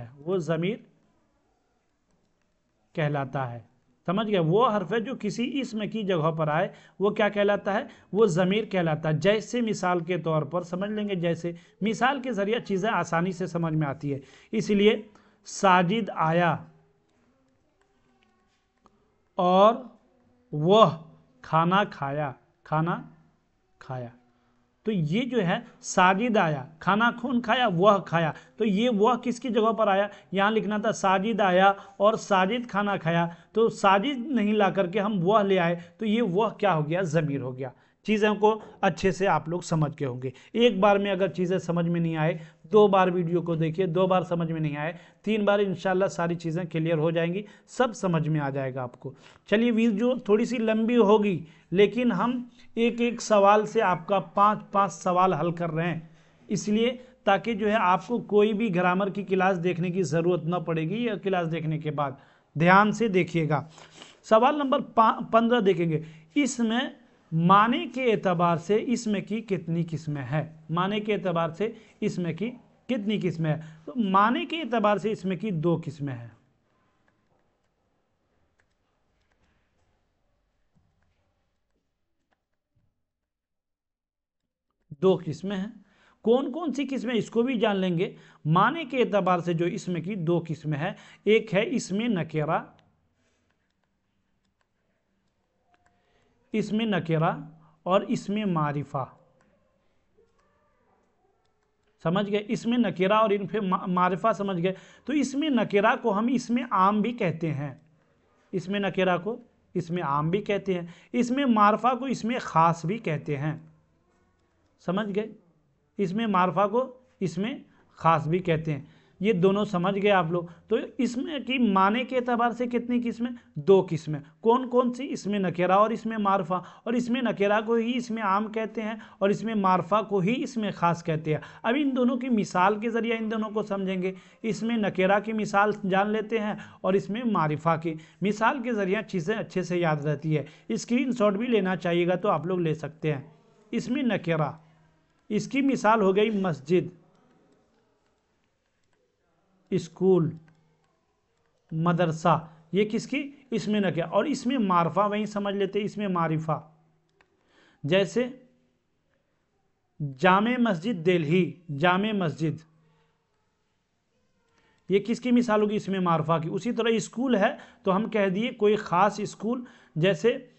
है, समझ गए। वो हर्फ है जो किसी इसमें की जगह पर आए, वो क्या कहलाता है, वो ज़मीर कहलाता है। जैसे मिसाल के तौर पर समझ लेंगे, जैसे मिसाल के ज़रिए चीज़ें आसानी से समझ में आती है। इसलिए साजिद आया और वह खाना खाया, तो ये जो है साजिद आया, खाना खून खाया, वह खाया, तो ये वह किसकी जगह पर आया, यहाँ लिखना था साजिद आया और साजिद खाना खाया, तो साजिद नहीं ला करके हम वह ले आए, तो ये वह क्या हो गया, ज़मीर हो गया। चीज़ों को अच्छे से आप लोग समझ के होंगे। एक बार में अगर चीज़ें समझ में नहीं आए, 2 बार वीडियो को देखिए, 2 बार समझ में नहीं आए, 3 बार इंशाल्लाह सारी चीज़ें क्लियर हो जाएंगी, सब समझ में आ जाएगा आपको। चलिए, वीडियो थोड़ी सी लंबी होगी, लेकिन हम एक एक सवाल से आपका 5-5 सवाल हल कर रहे हैं, इसलिए ताकि जो है आपको कोई भी ग्रामर की क्लास देखने की ज़रूरत ना पड़ेगी। या क्लास देखने के बाद ध्यान से देखिएगा। सवाल नंबर 15 देखेंगे। इसमें माने के एतबार से इसमें की कितनी किस्में हैं, माने के एतबार से इसमें की कितनी किस्में हैं, तो माने के एतबार से इसमें की 2 किस्में हैं। दो किस्में हैं। कौन कौन सी किस्में, इसको भी जान लेंगे। माने के एतबार से जो इसमें की 2 किस्में हैं, एक है इसमें नकेरा और इसमें मारिफा। समझ गए, इसमें नकेरा और इनमें मारिफा, समझ गए। तो इसमें नकेरा को हम इसमें आम भी कहते हैं, इसमें नकेरा को इसमें आम भी कहते हैं, इसमें मारिफा को इसमें खास भी कहते हैं। समझ गए, इसमें मारिफा को इसमें खास भी कहते हैं। ये दोनों समझ गए आप लोग। तो इसमें की माने के एतबार से कितनी किस्में, 2 किस्में। कौन कौन सी, इसमें नकेरा और इसमें मारिफा। और इसमें नकेरा को ही इसमें आम कहते हैं और इसमें मारिफा को ही इसमें खास कहते हैं। अब इन दोनों की मिसाल के ज़रिए इन दोनों को समझेंगे। इसमें नकेरा की मिसाल जान लेते हैं और इसमें मारिफा की मिसाल के ज़रिए चीज़ें अच्छे से याद रहती है। स्क्रीनशॉट भी लेना चाहिएगा तो आप लोग ले सकते हैं। इसमें नकेरा, इसकी मिसाल हो गई मस्जिद, स्कूल, मदरसा, ये किसकी, इसमें नकेरा। और इसमें मारिफा वहीं समझ लेते, इसमें मारिफा। जैसे जामे मस्जिद दिल्ली, जामे मस्जिद, ये किसकी मिसाल होगी, इसमें मारिफा की। उसी तरह स्कूल है तो हम कह दिए कोई ख़ास स्कूल, जैसे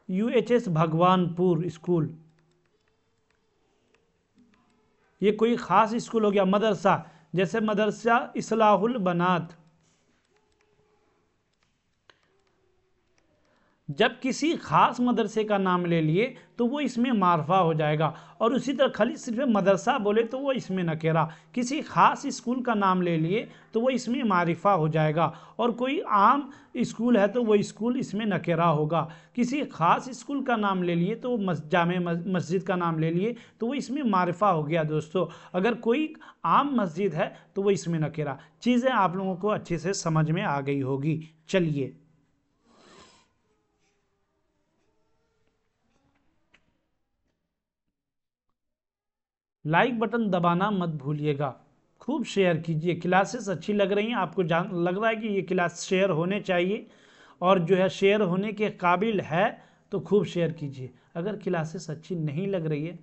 यूएचएस भगवानपुर स्कूल, ये कोई ख़ास स्कूल हो गया। मदरसा, जैसे मदरसा इस्लाहुल बनात। जब किसी खास मदरसे का नाम ले लिए तो वो इसमें मारफा हो जाएगा। और उसी तरह खाली सिर्फ मदरसा बोले तो वो इसमें नकेरा। किसी खास स्कूल का नाम ले लिए तो वो इसमें मारिफा हो जाएगा। और कोई आम स्कूल है तो वो स्कूल इसमें नकेरा होगा। किसी खास स्कूल का नाम ले लिए तो जामे मस्जिद का नाम ले लिए तो वो इसमें मारिफा हो गया दोस्तों। अगर कोई आम मस्जिद है तो वो इसमें नकेरा। चीज़ें आप लोगों को अच्छे से समझ में आ गई होगी। चलिए लाइक बटन दबाना मत भूलिएगा, खूब शेयर कीजिए। क्लासेस अच्छी लग रही हैं आपको, लग रहा है कि ये क्लास शेयर होने चाहिए और जो है शेयर होने के काबिल है तो खूब शेयर कीजिए। अगर क्लासेस अच्छी नहीं लग रही है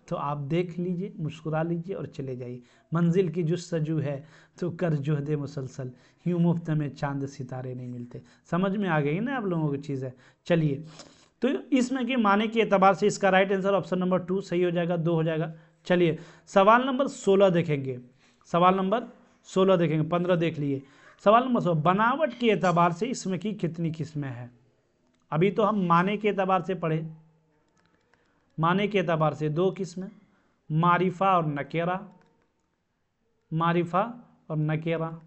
तो आप देख लीजिए, मुस्कुरा लीजिए और चले जाइए। मंजिल की जुस्तजू है तो कर जुहदे मुसलसल, यूँ मुफ्त में चांद सितारे नहीं मिलते। समझ में आ गई ना आप लोगों की चीज़ है। चलिए, तो इसमें कि माने के एतबार से इसका राइट आंसर ऑप्शन नंबर 2 सही हो जाएगा, 2 हो जाएगा। चलिए सवाल नंबर 16 देखेंगे, सवाल नंबर 16 देखेंगे, 15 देख लिए। सवाल नंबर 16, बनावट के एतबार से इसमें की कितनी किस्में हैं। अभी तो हम माने के एतबार से पढ़े, माने के एतबार से 2 किस्में, मारिफा और नकेरा, मारिफा और नकेरा,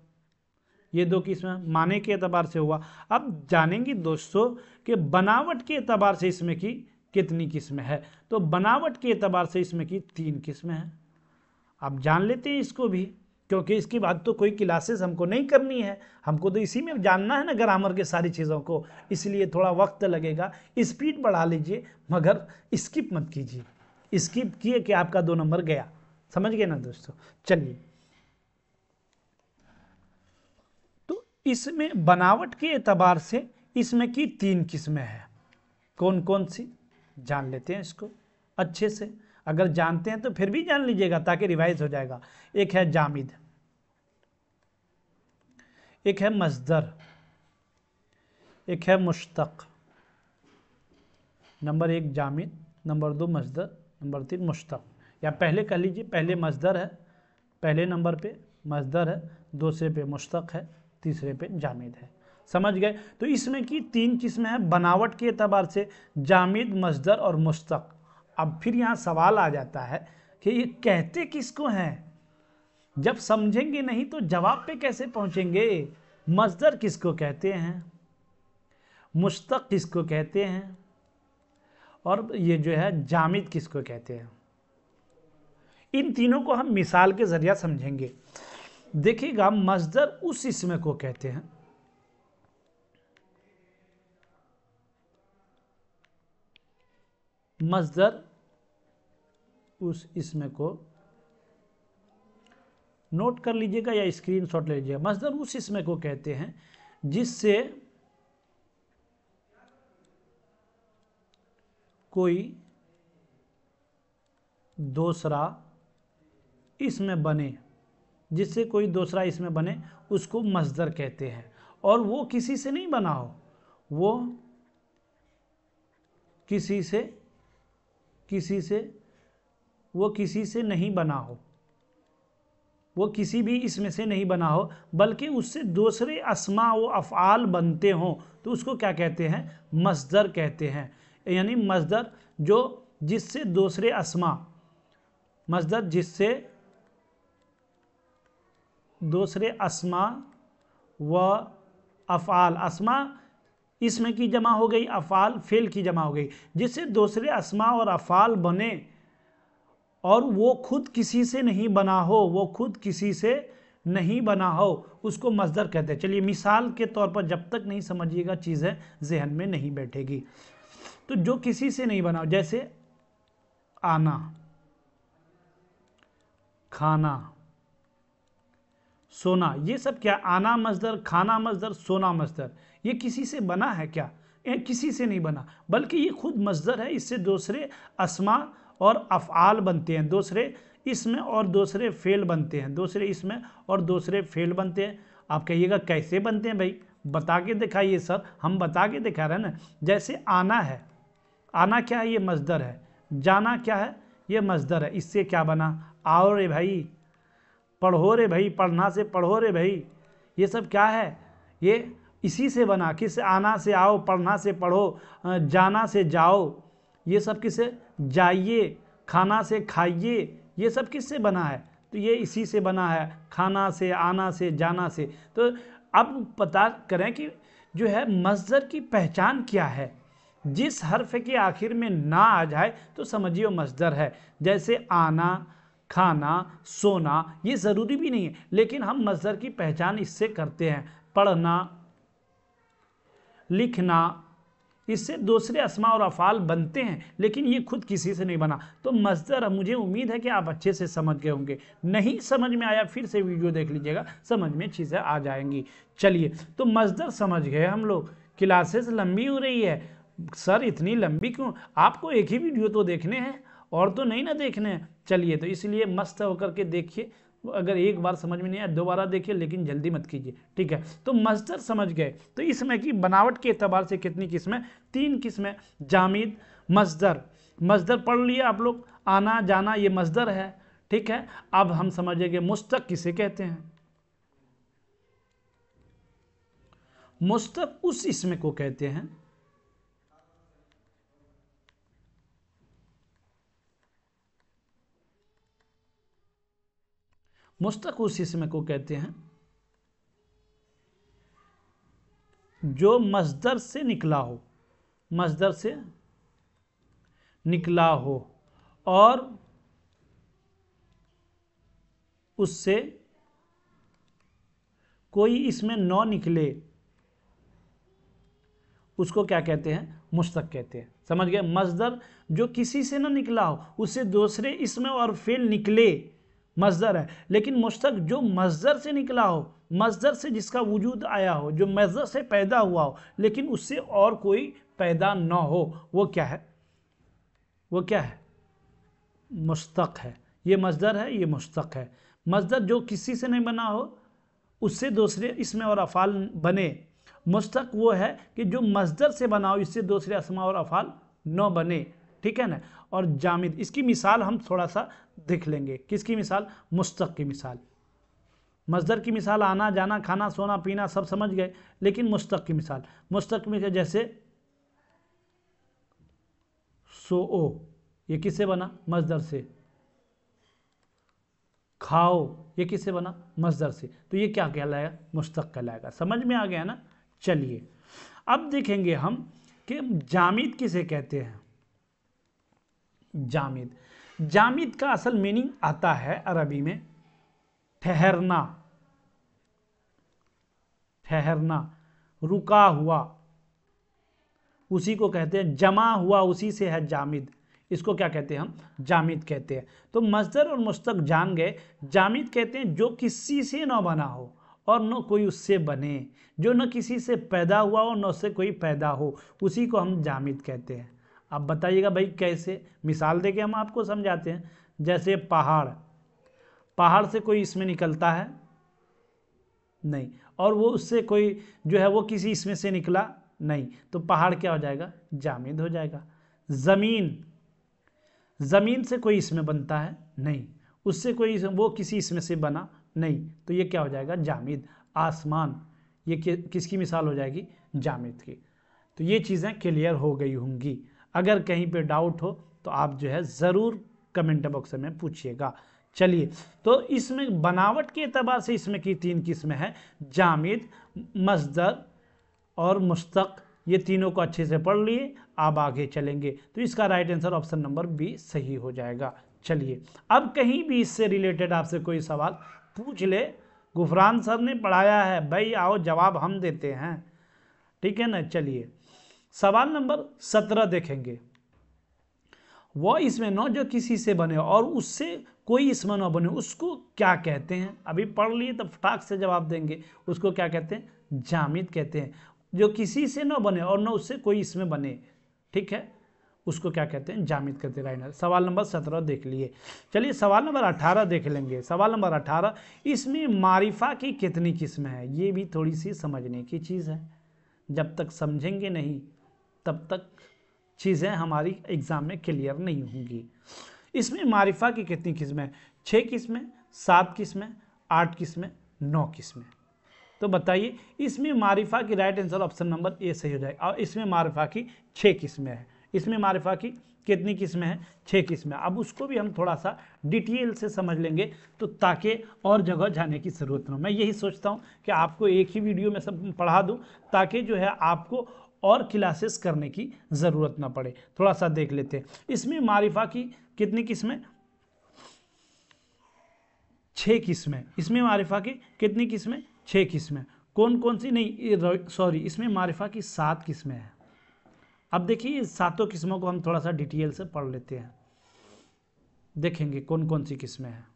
ये 2 किस्में माने के एतबार से हुआ। अब जानेंगे दोस्तों कि बनावट के एतबार से इसमें की कितनी किस्में है। तो बनावट के एतबार से इसमें की 3 किस्में हैं। आप जान लेते हैं इसको भी, क्योंकि इसके बाद तो कोई क्लासेस हमको नहीं करनी है, हमको तो इसी में जानना है ना ग्रामर के सारी चीज़ों को, इसलिए थोड़ा वक्त लगेगा। स्पीड बढ़ा लीजिए मगर स्किप मत कीजिए, स्किप किए कि आपका 2 नंबर गया। समझ गए ना दोस्तों। चलिए, तो इसमें बनावट के एतबार से इसमें की 3 किस्में हैं। कौन कौन सी जान लेते हैं इसको अच्छे से। अगर जानते हैं तो फिर भी जान लीजिएगा ताकि रिवाइज हो जाएगा। एक है जामिद, एक है मस्दर, एक है मुश्तक। नंबर 1 जामिद, नंबर 2 मस्दर, नंबर 3 मुश्तक। या पहले कह लीजिए, पहले मस्दर है, पहले नंबर पे मस्दर है, दूसरे पे मुश्तक है, तीसरे पे जामिद है। समझ गए। तो इसमें की 3 किस्में हैं बनावट के एतबार से, जामिद, मस्दर और मुश्तक। अब फिर यहाँ सवाल आ जाता है कि ये कहते किसको हैं। जब समझेंगे नहीं तो जवाब पे कैसे पहुंचेंगे। मस्दर किसको कहते हैं, मुश्तक किसको कहते हैं, और ये जो है जामिद किसको कहते हैं। इन तीनों को हम मिसाल के जरिए समझेंगे। देखिएगा, मस्दर उस इसम को कहते हैं, मस्दर उस इसम को नोट कर लीजिएगा या स्क्रीनशॉट ले लीजिएगा। मस्दर उस इसम को कहते हैं जिससे कोई दूसरा इसमें बने, जिससे कोई दूसरा इसमें बने उसको मस्दर कहते हैं। और वो किसी से नहीं बना हो, वो किसी से नहीं बना हो, वो किसी भी इसमें से नहीं बना हो, बल्कि उससे दूसरे अस्मा व अफ़आल बनते हों तो उसको क्या कहते हैं, मस्दर कहते हैं। यानी मस्दर जो जिससे दूसरे अस्मा, मस्दर जिससे दूसरे अस्मा व अफ़आल, अस्मा इसमें की जमा हो गई, अफ़आल फेल की जमा हो गई, जिससे दूसरे अस्मा और अफ़आल बने और वो खुद किसी से नहीं बना हो, वो खुद किसी से नहीं बना हो, उसको मस्दर कहते हैं। चलिए मिसाल के तौर पर, जब तक नहीं समझिएगा चीज़ें जहन में नहीं बैठेगी। तो जो किसी से नहीं बना हो, जैसे आना, खाना, सोना, ये सब क्या, आना मस्दर, खाना मस्दर, सोना मस्दर, ये किसी से बना है क्या, ये किसी से नहीं बना, बल्कि ये खुद मस्दर है। इससे दूसरे अस्मा और अफ़आल बनते हैं, दूसरे इसमें और दूसरे फेल बनते हैं, दूसरे इसमें और दूसरे फेल बनते हैं। आप कहिएगा कैसे बनते हैं भाई, बता के दिखाइए सर। हम बता के दिखा रहे हैं ना। जैसे आना है, आना क्या है, ये मस्दर है। जाना क्या है, ये मस्दर है। इससे क्या बना, आओ रे भाई, पढ़ो रे भाई, पढ़ना से पढ़ो रे भाई, ये सब क्या है, ये इसी से बना। किस, आना से आओ, पढ़ना से पढ़ो, जाना से जाओ, ये सब किससे, जाइए, खाना से खाइए, ये सब किससे बना है, तो ये इसी से बना है, खाना से, आना से, जाना से। तो अब पता करें कि जो है मस्दर की पहचान क्या है। जिस हर्फ के आखिर में ना आ जाए तो समझिए मस्दर है। जैसे आना, खाना, सोना, ये ज़रूरी भी नहीं है, लेकिन हम मस्दर की पहचान इससे करते हैं। पढ़ना, लिखना, इससे दूसरे अस्मा और अफ़ाल बनते हैं, लेकिन ये खुद किसी से नहीं बना। तो मस्दर, मुझे उम्मीद है कि आप अच्छे से समझ गए होंगे। नहीं समझ में आया फिर से वीडियो देख लीजिएगा, समझ में चीज़ें आ जाएंगी। चलिए, तो मस्दर समझ गए हम लोग। क्लासेस लंबी हो रही है सर, इतनी लंबी क्यों? आपको एक ही वीडियो तो देखने हैं और तो नहीं ना देखने हैं। चलिए, तो इसलिए मस्त होकर के देखिए। अगर एक बार समझ में नहीं आया दोबारा देखिए, लेकिन जल्दी मत कीजिए, ठीक है। तो मस्दर समझ गए। तो इसमें की बनावट के एतबार से कितनी किस्में? 3 किस्में। जामिद, मस्दर। मस्दर पढ़ लिया आप लोग, आना जाना ये मस्दर है, ठीक है। अब हम समझेंगे मुस्तक किसे कहते हैं। मुस्तक उस इसम को कहते हैं मुस्तक उस इसम को कहते हैं जो मस्दर से निकला हो, मस्दर से निकला हो और उससे कोई इसमें न निकले, उसको क्या कहते हैं? मुस्तक कहते हैं। समझ गए? मस्दर जो किसी से ना निकला हो, उससे दूसरे इसमें और फेल निकले, मस्दर है। लेकिन मुस्तक जो मस्दर से निकला हो, मस्दर से जिसका वजूद आया हो, जो मस्दर से पैदा हुआ हो, लेकिन उससे और कोई पैदा न हो, वो क्या है? वो क्या है? मुस्तक है। ये मस्दर है, ये मुस्तक है। मस्दर जो किसी से नहीं बना हो, उससे दूसरे इसमें और अफ़ाल बने। मुस्तक वो है कि जो मस्दर से बना हो, इससे दूसरे अस्मा और अफ़ाल न बने, ठीक है ना। और जामिद, इसकी मिसाल हम थोड़ा सा देख लेंगे। किसकी मिसाल? मुस्तक की मिसाल। मस्दर की मिसाल आना जाना खाना सोना पीना सब समझ गए, लेकिन मुस्तक की मिसाल, मुस्तक में जैसे सो, ये किससे बना? मस्दर से। खाओ, ये किससे बना? मस्दर से। तो ये क्या कहलाएगा? मुस्तक कहलाएगा। समझ में आ गया ना। चलिए, अब देखेंगे हम कि जामिद किसे कहते हैं। जामिद, जामिद का असल मीनिंग आता है अरबी में ठहरना, ठहरना, रुका हुआ, उसी को कहते हैं। जमा हुआ उसी से है जामिद, इसको क्या कहते हैं? हम जामिद कहते हैं। तो मस्दर और मुस्तक जान गए। जामिद कहते हैं जो किसी से न बना हो और न कोई उससे बने, जो न किसी से पैदा हुआ हो न उससे कोई पैदा हो, उसी को हम जामिद कहते हैं। अब बताइएगा भाई कैसे? मिसाल देके हम आपको समझाते हैं। जैसे पहाड़, पहाड़ से कोई इसमें निकलता है नहीं, और वो उससे कोई जो है वो किसी इसमें से निकला नहीं, तो पहाड़ क्या हो जाएगा? जामिद हो जाएगा। ज़मीन, ज़मीन से कोई इसमें बनता है नहीं, उससे कोई वो किसी इसमें से बना नहीं, तो ये क्या हो जाएगा? जामिद। आसमान, ये किसकी मिसाल हो जाएगी? जामिद की। तो ये चीज़ें क्लियर हो गई होंगी। अगर कहीं पे डाउट हो तो आप जो है ज़रूर कमेंट बॉक्स में पूछिएगा। चलिए, तो इसमें बनावट के एतबार से इसमें की 3 किस्में हैं, जामिद, मस्दर और मुस्तक। ये तीनों को अच्छे से पढ़ लिए, अब आगे चलेंगे। तो इसका right answer option number B सही हो जाएगा। चलिए, अब कहीं भी इससे रिलेटेड आपसे कोई सवाल पूछ ले, गुफरान सर ने पढ़ाया है भाई, आओ जवाब हम देते हैं, ठीक है ना। चलिए, सवाल नंबर 17 देखेंगे। वो इसमें न जो किसी से बने और उससे कोई इसमें न बने, उसको क्या कहते हैं? अभी पढ़ लिए तो फटाक से जवाब देंगे। उसको क्या कहते हैं? जामिद कहते हैं। जो किसी से न बने और न उससे कोई इसमें बने, ठीक है, उसको क्या कहते हैं? जामिद कहते हैं। राइट। सवाल नंबर 17 देख लिए। चलिए, सवाल नंबर 18 देख लेंगे। सवाल नंबर 18, इसमें मारिफा की कितनी किस्में हैं? ये भी थोड़ी सी समझने की चीज़ है। जब तक समझेंगे नहीं तब तक चीज़ें हमारी एग्ज़ाम में क्लियर नहीं होंगी। इसमें मारिफा की कितनी किस्में? 6 किस्में, 7 किस्में, 8 किस्में, 9 किस्में। तो बताइए, इसमें मारिफा की right answer option number A सही हो जाएगा। और इसमें मारिफा की 6 किस्में हैं। इसमें मारिफा की कितनी किस्में हैं? 6 किस्में। अब उसको भी हम थोड़ा सा डिटेल से समझ लेंगे, तो ताकि और जगह जाने की ज़रूरत ना हो। मैं यही सोचता हूँ कि आपको एक ही वीडियो में सब पढ़ा दूँ, ताकि जो है आपको और क्लासेस करने की ज़रूरत ना पड़े। थोड़ा सा देख लेते हैं। इसमें मारिफा की कितनी किस्में? 6 किस्में। इसमें मारिफा की कितनी किस्में? 6 किस्में। कौन कौन सी? नहीं सॉरी, इसमें मारिफा की 7 किस्में हैं। अब देखिए इस सातों किस्मों को हम थोड़ा सा डिटेल से पढ़ लेते हैं, देखेंगे कौन कौन सी किस्में हैं।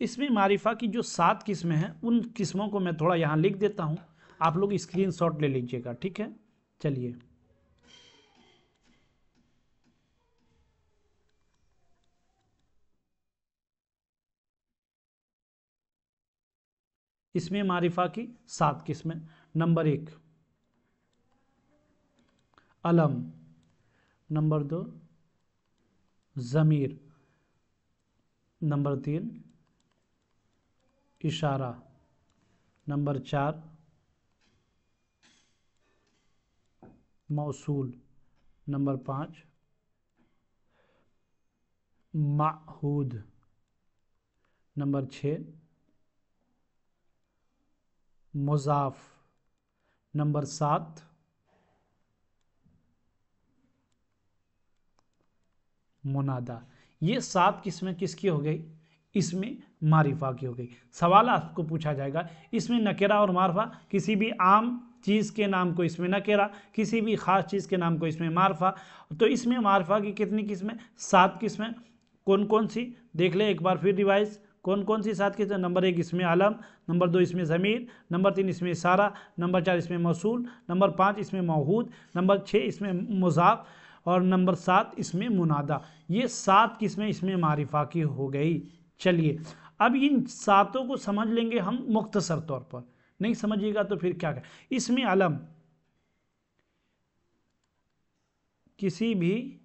इसमें मारिफा की जो 7 किस्में हैं उन किस्मों को मैं थोड़ा यहाँ लिख देता हूँ, आप लोग स्क्रीनशॉट ले लीजिएगा, ठीक है। चलिए, इसमें मारिफा की 7 किस्में। नंबर 1 अलम, नंबर 2 ज़मीर, नंबर 3 इशारा, number 4 मौसूल, number 5 Mahood, number 6 मुज़ाफ, number 7 मुनादा। ये 7 किस्में किसकी हो गई? इसमें मारिफा की हो गई। सवाल आपको पूछा जाएगा इसमें नकेरा और मारफा, किसी भी आम चीज़ के नाम को इसमें नकेरा, किसी भी ख़ास चीज़ के नाम को इसमें मारफा। तो इसमें मारफा की कितनी किस्में? 7 किस्में। कौन कौन सी देख ले एक बार फिर रिवाइज, कौन कौन सी 7 किस्में? नंबर 1 इसमें आलम, नंबर 2 इसमें ज़मीर, नंबर 3 इसमें इशारा, नंबर 4 इसमें मौसूल, नंबर 5 इसमें मौहूद, नंबर 6 इसमें मुज़ाफ और नंबर 7 इसमें मुनादा। ये 7 किस्में इसमें मारिफा की हो गई। चलिए अब इन सातों को समझ लेंगे हम मुख्तसर तौर पर, नहीं समझिएगा तो फिर क्या करें। इसमें अलम किसी भी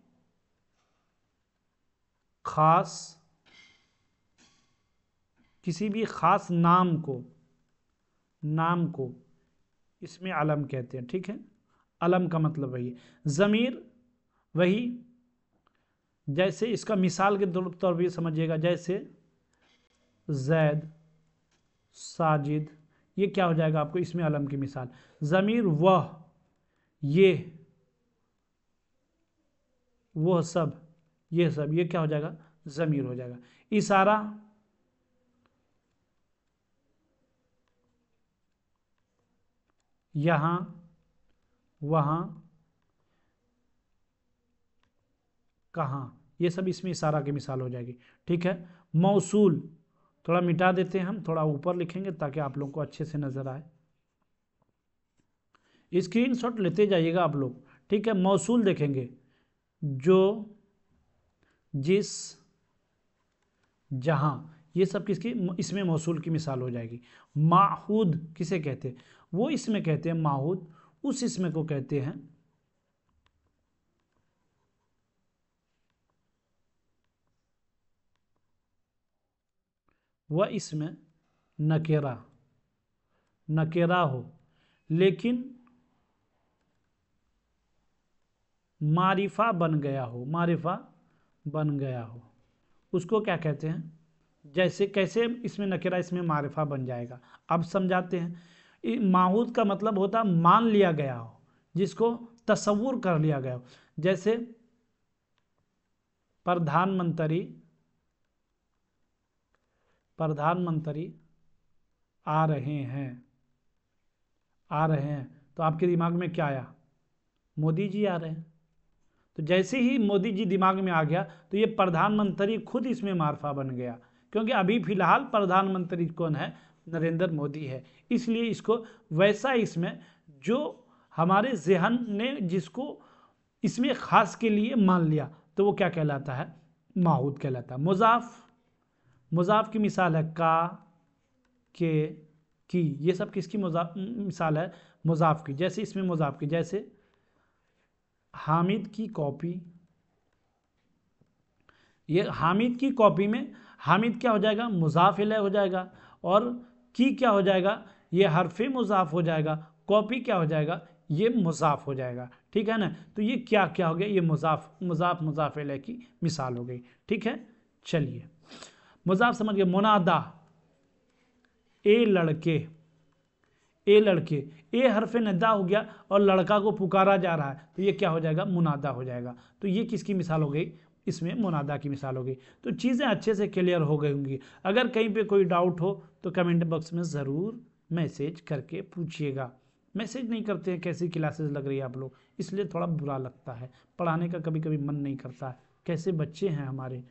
खास नाम को इसमें अलम कहते हैं, ठीक है। अलम का मतलब वही है। ज़मीर वही, जैसे इसका मिसाल के तौर पर समझिएगा, जैसे जैद, साजिद, ये क्या हो जाएगा आपको इसमें अलम की मिसाल। ज़मीर वह, ये, वह सब, ये सब, ये क्या हो जाएगा? ज़मीर हो जाएगा। इशारा यहाँ, वहाँ, कहाँ, ये सब इसमें इशारा की मिसाल हो जाएगी, ठीक है। मौसूल थोड़ा मिटा देते हैं हम, थोड़ा ऊपर लिखेंगे ताकि आप लोग को अच्छे से नज़र आए। स्क्रीनशॉट लेते जाइएगा आप लोग, ठीक है। मौसूल देखेंगे जो, जिस, जहाँ, ये सब किसकी इसमें मौसूल की मिसाल हो जाएगी। माहूद किसे कहते हैं? वो इसमें कहते हैं माहूद, उस इसमें को कहते हैं वह इसमें नकेरा हो लेकिन मारिफा बन गया हो, उसको क्या कहते हैं? जैसे कैसे इसमें नकेरा इसमें मारिफा बन जाएगा, अब समझाते हैं। माहूद का मतलब होता मान लिया गया हो, जिसको तसव्वुर कर लिया गया हो। जैसे प्रधानमंत्री आ रहे हैं, तो आपके दिमाग में क्या आया? मोदी जी आ रहे हैं। तो जैसे ही मोदी जी दिमाग में आ गया तो ये प्रधानमंत्री खुद इसमें मारफा बन गया, क्योंकि अभी फिलहाल प्रधानमंत्री कौन है? नरेंद्र मोदी है। इसलिए इसको वैसा इसमें जो हमारे जहन ने जिसको इसमें खास के लिए मान लिया तो वो क्या कहलाता है? माहूद कहलाता है। मुज़ाफ की मिसाल है का, के, की, ये सब किसकी मिसाल है? मुज़ाफ की। जैसे इसमें मुज़ाफ की, जैसे हामिद की कॉपी, ये हामिद की कॉपी में हामिद क्या हो जाएगा? मुज़ाफ इलैह हो जाएगा, और की क्या हो जाएगा? ये हरफे मुज़ाफ हो जाएगा। कॉपी क्या हो जाएगा? ये मुज़ाफ हो जाएगा, ठीक है ना। तो ये क्या क्या हो गया? ये मुज़ाफ इलैह की मिसाल हो गई, ठीक है। चलिए मुज़ाफ समझ गए। मुनादा, ए लड़के, ए हरफे निदा हो गया और लड़का को पुकारा जा रहा है, तो ये क्या हो जाएगा? मुनादा हो जाएगा। तो ये किसकी मिसाल हो गई? इसमें मुनादा की मिसाल होगी। तो चीज़ें अच्छे से क्लियर हो गई होंगी। अगर कहीं पे कोई डाउट हो तो कमेंट बॉक्स में ज़रूर मैसेज करके पूछिएगा। मैसेज नहीं करते हैं, कैसी क्लासेस लग रही है आप लोग, इसलिए थोड़ा बुरा लगता है, पढ़ाने का कभी कभी मन नहीं करता है। कैसे बच्चे हैं हमारे,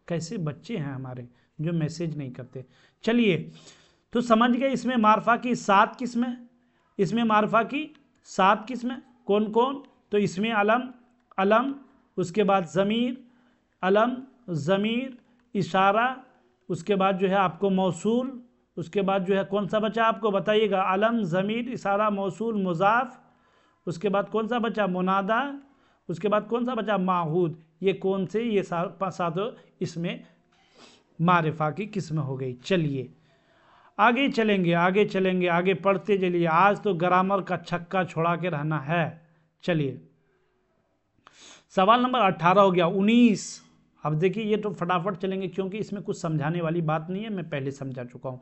कैसे बच्चे हैं हमारे जो मैसेज नहीं करते। चलिए, तो समझ गए इसमें मारफा की 7 किस्में, इसमें मारफा की 7 किस्में कौन कौन? तो इसमें अलम, अलम, उसके बाद ज़मीर, अलम, ज़मीर, इशारा, उसके बाद जो है आपको मौसूल, उसके बाद जो है कौन सा बचा आपको बताइएगा? अलम, ज़मीर, इशारा, मौसूल, मुज़ाफ, उसके बाद कौन सा बचा? मुनादा, उसके बाद कौन सा बचा? माहूद। ये कौन से? ये सातों इसमें मारिफा की किस्म हो गई। चलिए आगे चलेंगे, आगे चलेंगे, आगे पढ़ते चलिए। आज तो ग्रामर का छक्का छोड़ा के रहना है। चलिए सवाल नंबर 18 हो गया। 19, अब देखिए ये तो फटाफट चलेंगे क्योंकि इसमें कुछ समझाने वाली बात नहीं है, मैं पहले समझा चुका हूँ।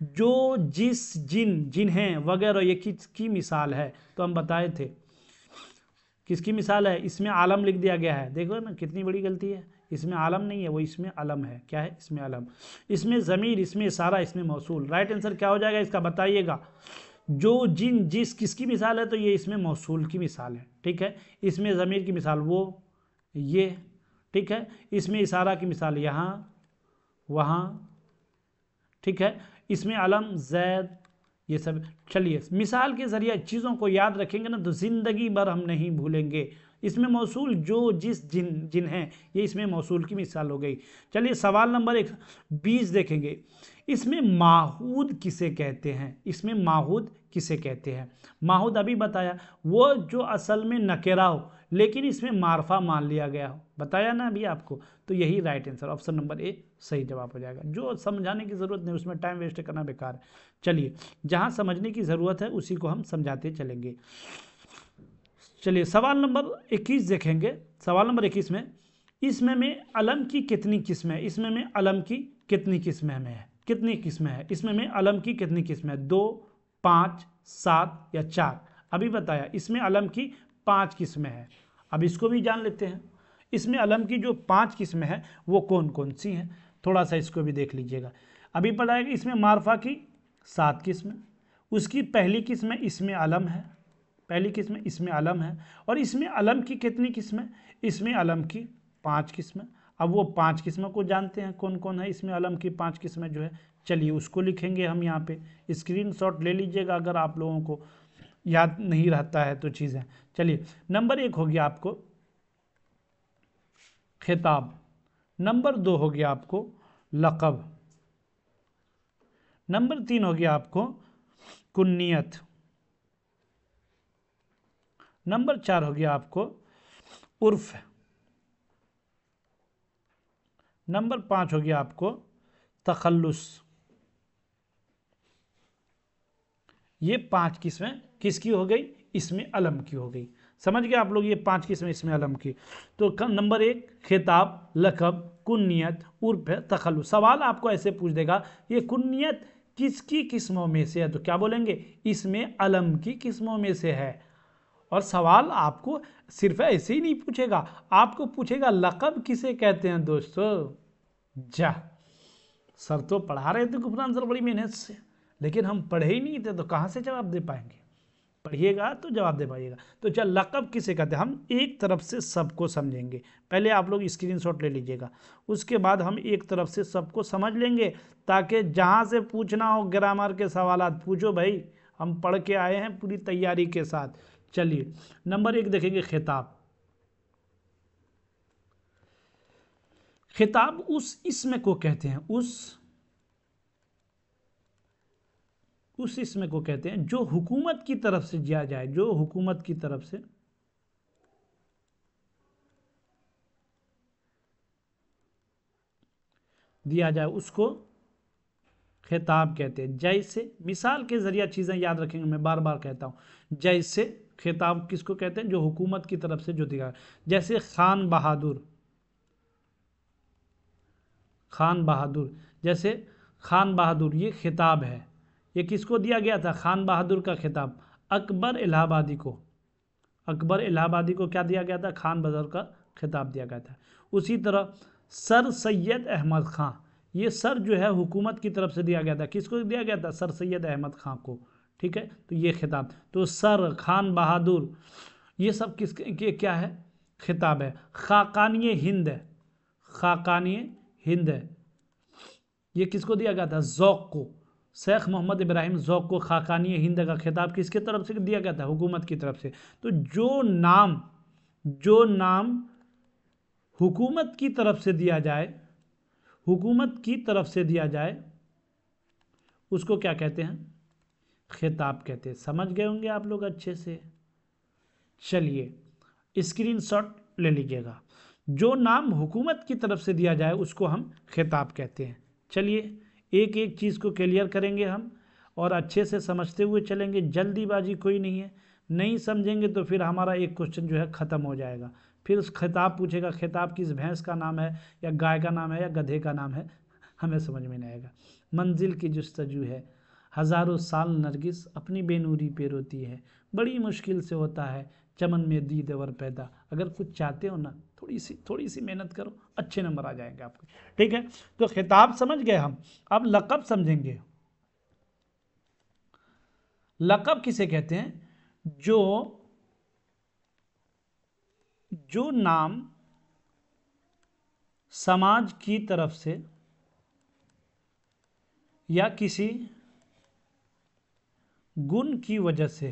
जो, जिस, जिन, जिन्हें वगैरह ये किसकी मिसाल है? तो हम बताए थे किसकी मिसाल है। इसमें आलम लिख दिया गया है, देखो ना कितनी बड़ी गलती है। इसमें आलम नहीं है, वो इसमें अलम है। क्या है? इसमें अलम, इसमें ज़मीर, इसमें इशारा, इसमें मौसूल। राइट आंसर क्या हो जाएगा इसका बताइएगा? जो, जिन, जिस किसकी मिसाल है? तो ये इसमें मौसूल की मिसाल है। ठीक है, इसमें ज़मीर की मिसाल वो, ये। ठीक है, इसमें इशारा की मिसाल यहाँ, वहाँ। ठीक है, इसमें अलम, जैद, ये सब। चलिए मिसाल के ज़रिए चीज़ों को याद रखेंगे ना तो ज़िंदगी भर हम नहीं भूलेंगे। इसमें मौसूल जो, जिस, जिन, जिन्हें, ये इसमें मौसूल की मिसाल हो गई। चलिए सवाल नंबर 20 देखेंगे। इसमें माहूद किसे कहते हैं? इसमें माहूद किसे कहते हैं? माहूद अभी बताया, वो जो असल में नकेरा हो लेकिन इसमें मारफा मान लिया गया हो, बताया ना अभी आपको। तो यही right answer, option number A सही जवाब हो जाएगा। जो समझाने की ज़रूरत नहीं, उसमें टाइम वेस्ट करना बेकार है। चलिए जहाँ समझने की ज़रूरत है उसी को हम समझाते चलेंगे। चलिए सवाल नंबर 21 देखेंगे। सवाल नंबर 21 में, इसमें में अलम की कितनी किस्में है? इसमें में अलम की कितनी किस्में में है? कितनी किस्में है इसमें में अलम की? कितनी किस्में? 2, 5, 7 या 4? अभी बताया इसमें अलम की 5 किस्में हैं। अब इसको भी जान लेते हैं। इसमें अलम की जो 5 किस्में हैं वो कौन कौन सी हैं, थोड़ा सा इसको भी देख लीजिएगा। अभी पढ़ा है कि इसमें मारफा की 7 किस्में, उसकी पहली किस्म इसमें अलम है, पहली किस्म इसमें अलम है। और इसमें अलम की कितनी किस्में? इसमें अलम की 5 किस्में। अब वो 5 किस्मों को जानते हैं कौन कौन है इसमें अलम की 5 किस्में जो है। चलिए उसको लिखेंगे हम यहाँ पे, स्क्रीनशॉट ले लीजिएगा अगर आप लोगों को याद नहीं रहता है तो चीज़ें। चलिए नंबर 1 हो गया आपको खिताब, नंबर 2 हो गया आपको लक़ब, नंबर 3 हो गया आपको कुन्नियत, नंबर 4 हो गया आपको उर्फ, नंबर 5 हो गया आपको तखल्लुस। ये 5 किस्में किसकी हो गई? इसमें अलम की हो गई। समझ गए आप लोग? ये 5 किस्में इसमें अलम की। तो नंबर 1 खिताब, लक़ब, कुन्नियत, उर्फ, तखल्लुस। सवाल आपको ऐसे पूछ देगा ये कुन्नियत किसकी किस्मों में से है? तो क्या बोलेंगे? इसमें अलम की किस्मों में से है। और सवाल आपको सिर्फ ऐसे ही नहीं पूछेगा, आपको पूछेगा लक़ब किसे कहते हैं दोस्तों। जा, सर तो पढ़ा रहे थे गुफरान आंसर बड़ी मेहनत से, लेकिन हम पढ़े ही नहीं थे तो कहाँ से जवाब दे पाएंगे? पढ़िएगा तो जवाब दे पाइएगा। तो चल लक़ब किसे कहते हैं, हम एक तरफ से सबको समझेंगे। पहले आप लोग स्क्रीनशॉट ले लीजिएगा, उसके बाद हम एक तरफ से सबको समझ लेंगे ताकि जहाँ से पूछना हो ग्रामर के सवालात पूछो भाई, हम पढ़ के आए हैं पूरी तैयारी के साथ। चलिए नंबर 1 देखेंगे खिताब। खिताब उस इसम को कहते हैं, उस इसम को कहते हैं जो हुकूमत की तरफ से दिया जाए, जो हुकूमत की तरफ से दिया जाए उसको खिताब कहते हैं। जैसे मिसाल के जरिए चीज़ें याद रखेंगे, मैं बार बार कहता हूँ। जैसे खिताब किसको कहते हैं? जो हुकूमत की तरफ से जो दिया। जैसे खान बहादुर, खान बहादुर, जैसे खान बहादुर ये खिताब है। ये किसको दिया गया था? खान बहादुर का खिताब अकबर इलाहाबादी को। अकबर इलाहाबादी को क्या दिया गया था? खान बहादुर का खिताब दिया गया था। उसी तरह सर सैयद अहमद खां, ये सर जो है हुकूमत की तरफ से दिया गया था। किसको दिया गया था? सर सैयद अहमद खां को। ठीक है, तो ये खिताब, तो सर, खान बहादुर, ये सब किसके क्या है? खिताब है। खाकानी हिंद है, खाकानी हिंद है, ये किसको दिया गया था? ज़ौक़ को। शेख मोहम्मद इब्राहिम ज़ौक़ को खाकानी हिंद का खिताब किसके तरफ से दिया गया था? हुकूमत की तरफ से। तो जो नाम हुकूमत की तरफ से दिया जाए, हुकूमत की तरफ से दिया जाए, उसको क्या कहते हैं? खिताब कहते हैं। समझ गए होंगे आप लोग अच्छे से। चलिए स्क्रीनशॉट ले लीजिएगा। जो नाम हुकूमत की तरफ से दिया जाए उसको हम खिताब कहते हैं। चलिए एक एक चीज़ को क्लियर करेंगे हम और अच्छे से समझते हुए चलेंगे। जल्दीबाजी कोई नहीं है, नहीं समझेंगे तो फिर हमारा एक क्वेश्चन जो है ख़त्म हो जाएगा। फिर उस खिताब पूछेगा, खिताब किस भैंस का नाम है या गाय का नाम है या गधे का नाम है, हमें समझ में नहीं आएगा। मंजिल की जुस्तजू है, हज़ारों साल नरगिस अपनी बेनूरी पे रोती है, बड़ी मुश्किल से होता है चमन में दीदवर पैदा। अगर कुछ चाहते हो ना, थोड़ी सी मेहनत करो, अच्छे नंबर आ जाएंगे आपके। ठीक है, तो खिताब समझ गए हम। अब लक़ब समझेंगे। लक़ब किसे कहते हैं? जो नाम समाज की तरफ से या किसी गुण की वजह से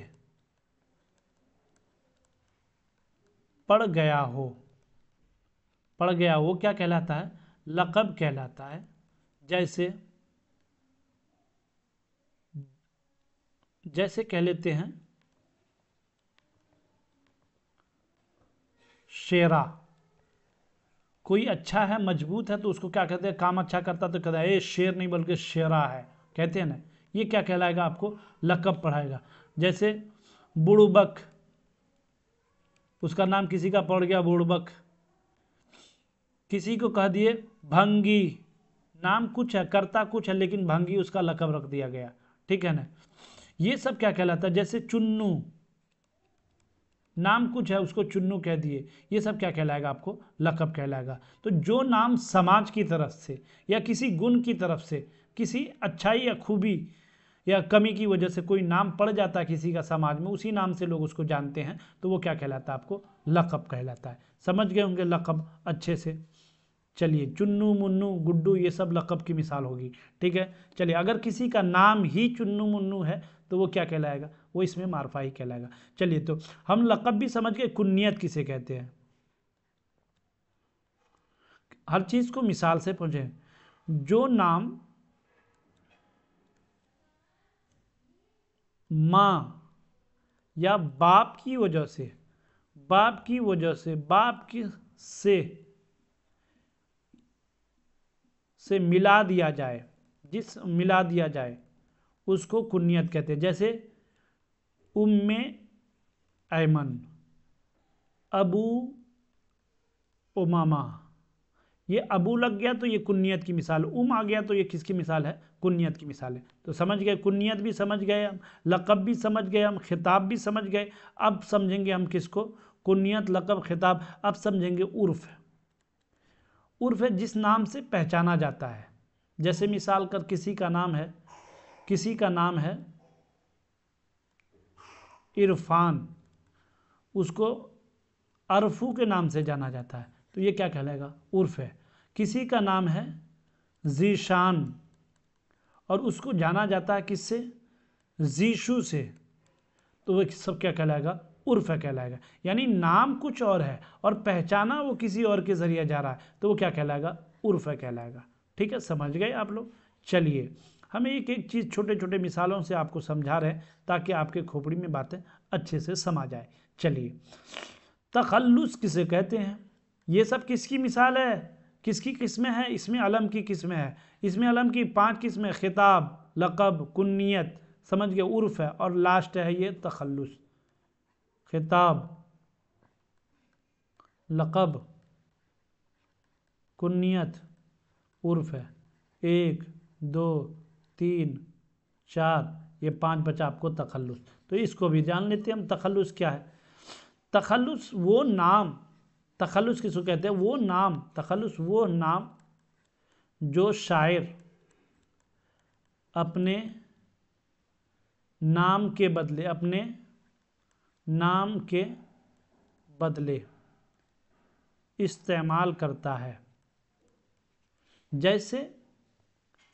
पड़ गया हो, क्या कहलाता है? लक़ब कहलाता है। जैसे कह लेते हैं शेरा, कोई अच्छा है, मजबूत है, तो उसको क्या कहते हैं? काम अच्छा करता तो कहता है ये शेर नहीं बल्कि शेरा है, कहते हैं ना। ये क्या कहलाएगा? आपको लक़ब पढ़ाएगा। जैसे बुड़बक, उसका नाम किसी का पड़ गया बुड़बक। किसी को कह दिए भंगी, नाम कुछ है, करता कुछ है, लेकिन भंगी उसका लक़ब रख दिया गया। ठीक है ना, ये सब क्या कहलाता है? जैसे चुन्नू, नाम कुछ है, उसको चुन्नू कह दिए, ये सब क्या कहलाएगा? आपको लक़ब कहलाएगा। तो जो नाम समाज की तरफ से या किसी गुण की तरफ से, किसी अच्छाई या खूबी या कमी की वजह से कोई नाम पड़ जाता है किसी का समाज में, उसी नाम से लोग उसको जानते हैं, तो वो क्या कहलाता है? आपको लक़ब कहलाता है। समझ गए होंगे लक़ब अच्छे से। चलिए चुन्नू, मुन्नू, गुड्डू, ये सब लक़ब की मिसाल होगी। ठीक है, चलिए अगर किसी का नाम ही चुन्नू मुन्नू है तो वो क्या कहलाएगा? वो इसमें मारफा ही कहलाएगा। चलिए तो हम लक़ब भी समझ गए। कुन्नियत किसे कहते हैं? हर चीज़ को मिसाल से पूछें। जो नाम माँ या बाप की वजह से, बाप से मिला दिया जाए, मिला दिया जाए उसको कुन्नियत कहते हैं। जैसे उम्मे ऐमन, अबू उमामा, ये अबू लग गया तो ये कुन्नियत की मिसाल, आ गया तो ये किसकी मिसाल है? कुन्नियत की मिसाल है। तो समझ गए, कुन्नियत भी समझ गए हम, लक़ब भी समझ गए हम, खिताब भी समझ गए। अब समझेंगे हम किसको? कुन्नियत, लक़ब, खिताब। अब समझेंगे उर्फ। उर्फ है जिस नाम से पहचाना जाता है। जैसे मिसाल कर किसी का नाम है इरफान, उसको अरफू के नाम से जाना जाता है, तो ये क्या कहलाएगा? उर्फ है। किसी का नाम है जीशान और उसको जाना जाता है किससे? जीशु से, तो वो सब क्या कहलाएगा? उर्फ कहलाएगा। यानी नाम कुछ और है और पहचाना वो किसी और के जरिए जा रहा है, तो वो क्या कहलाएगा? उर्फ कहलाएगा। ठीक है, समझ गए आप लोग। चलिए हम एक एक चीज़ छोटे छोटे मिसालों से आपको समझा रहे हैं ताकि आपके खोपड़ी में बातें अच्छे से समा जाए। चलिए तखल्लुस किसे कहते हैं? ये सब किसकी मिसाल है? किसकी किस्में हैं? इसमें अलम की किस्में है। इसमें अलम की 5 किस्में, खिताब, लक़ब, कुन्नियत, समझ गए, उर्फ है, और लास्ट है ये तखल्लुस। खिताब, लक़ब, कुन्नियत, उर्फ है। 1 2 3 4, ये 5 बचा आपको तखल्लुस। तो इसको भी जान लेते हैं हम, तखल्लुस क्या है। तखल्लुस तखल्लुस किसको कहते हैं? वो नाम, तखल्लुस वो नाम जो शायर अपने नाम के बदले, अपने नाम के बदले इस्तेमाल करता है। जैसे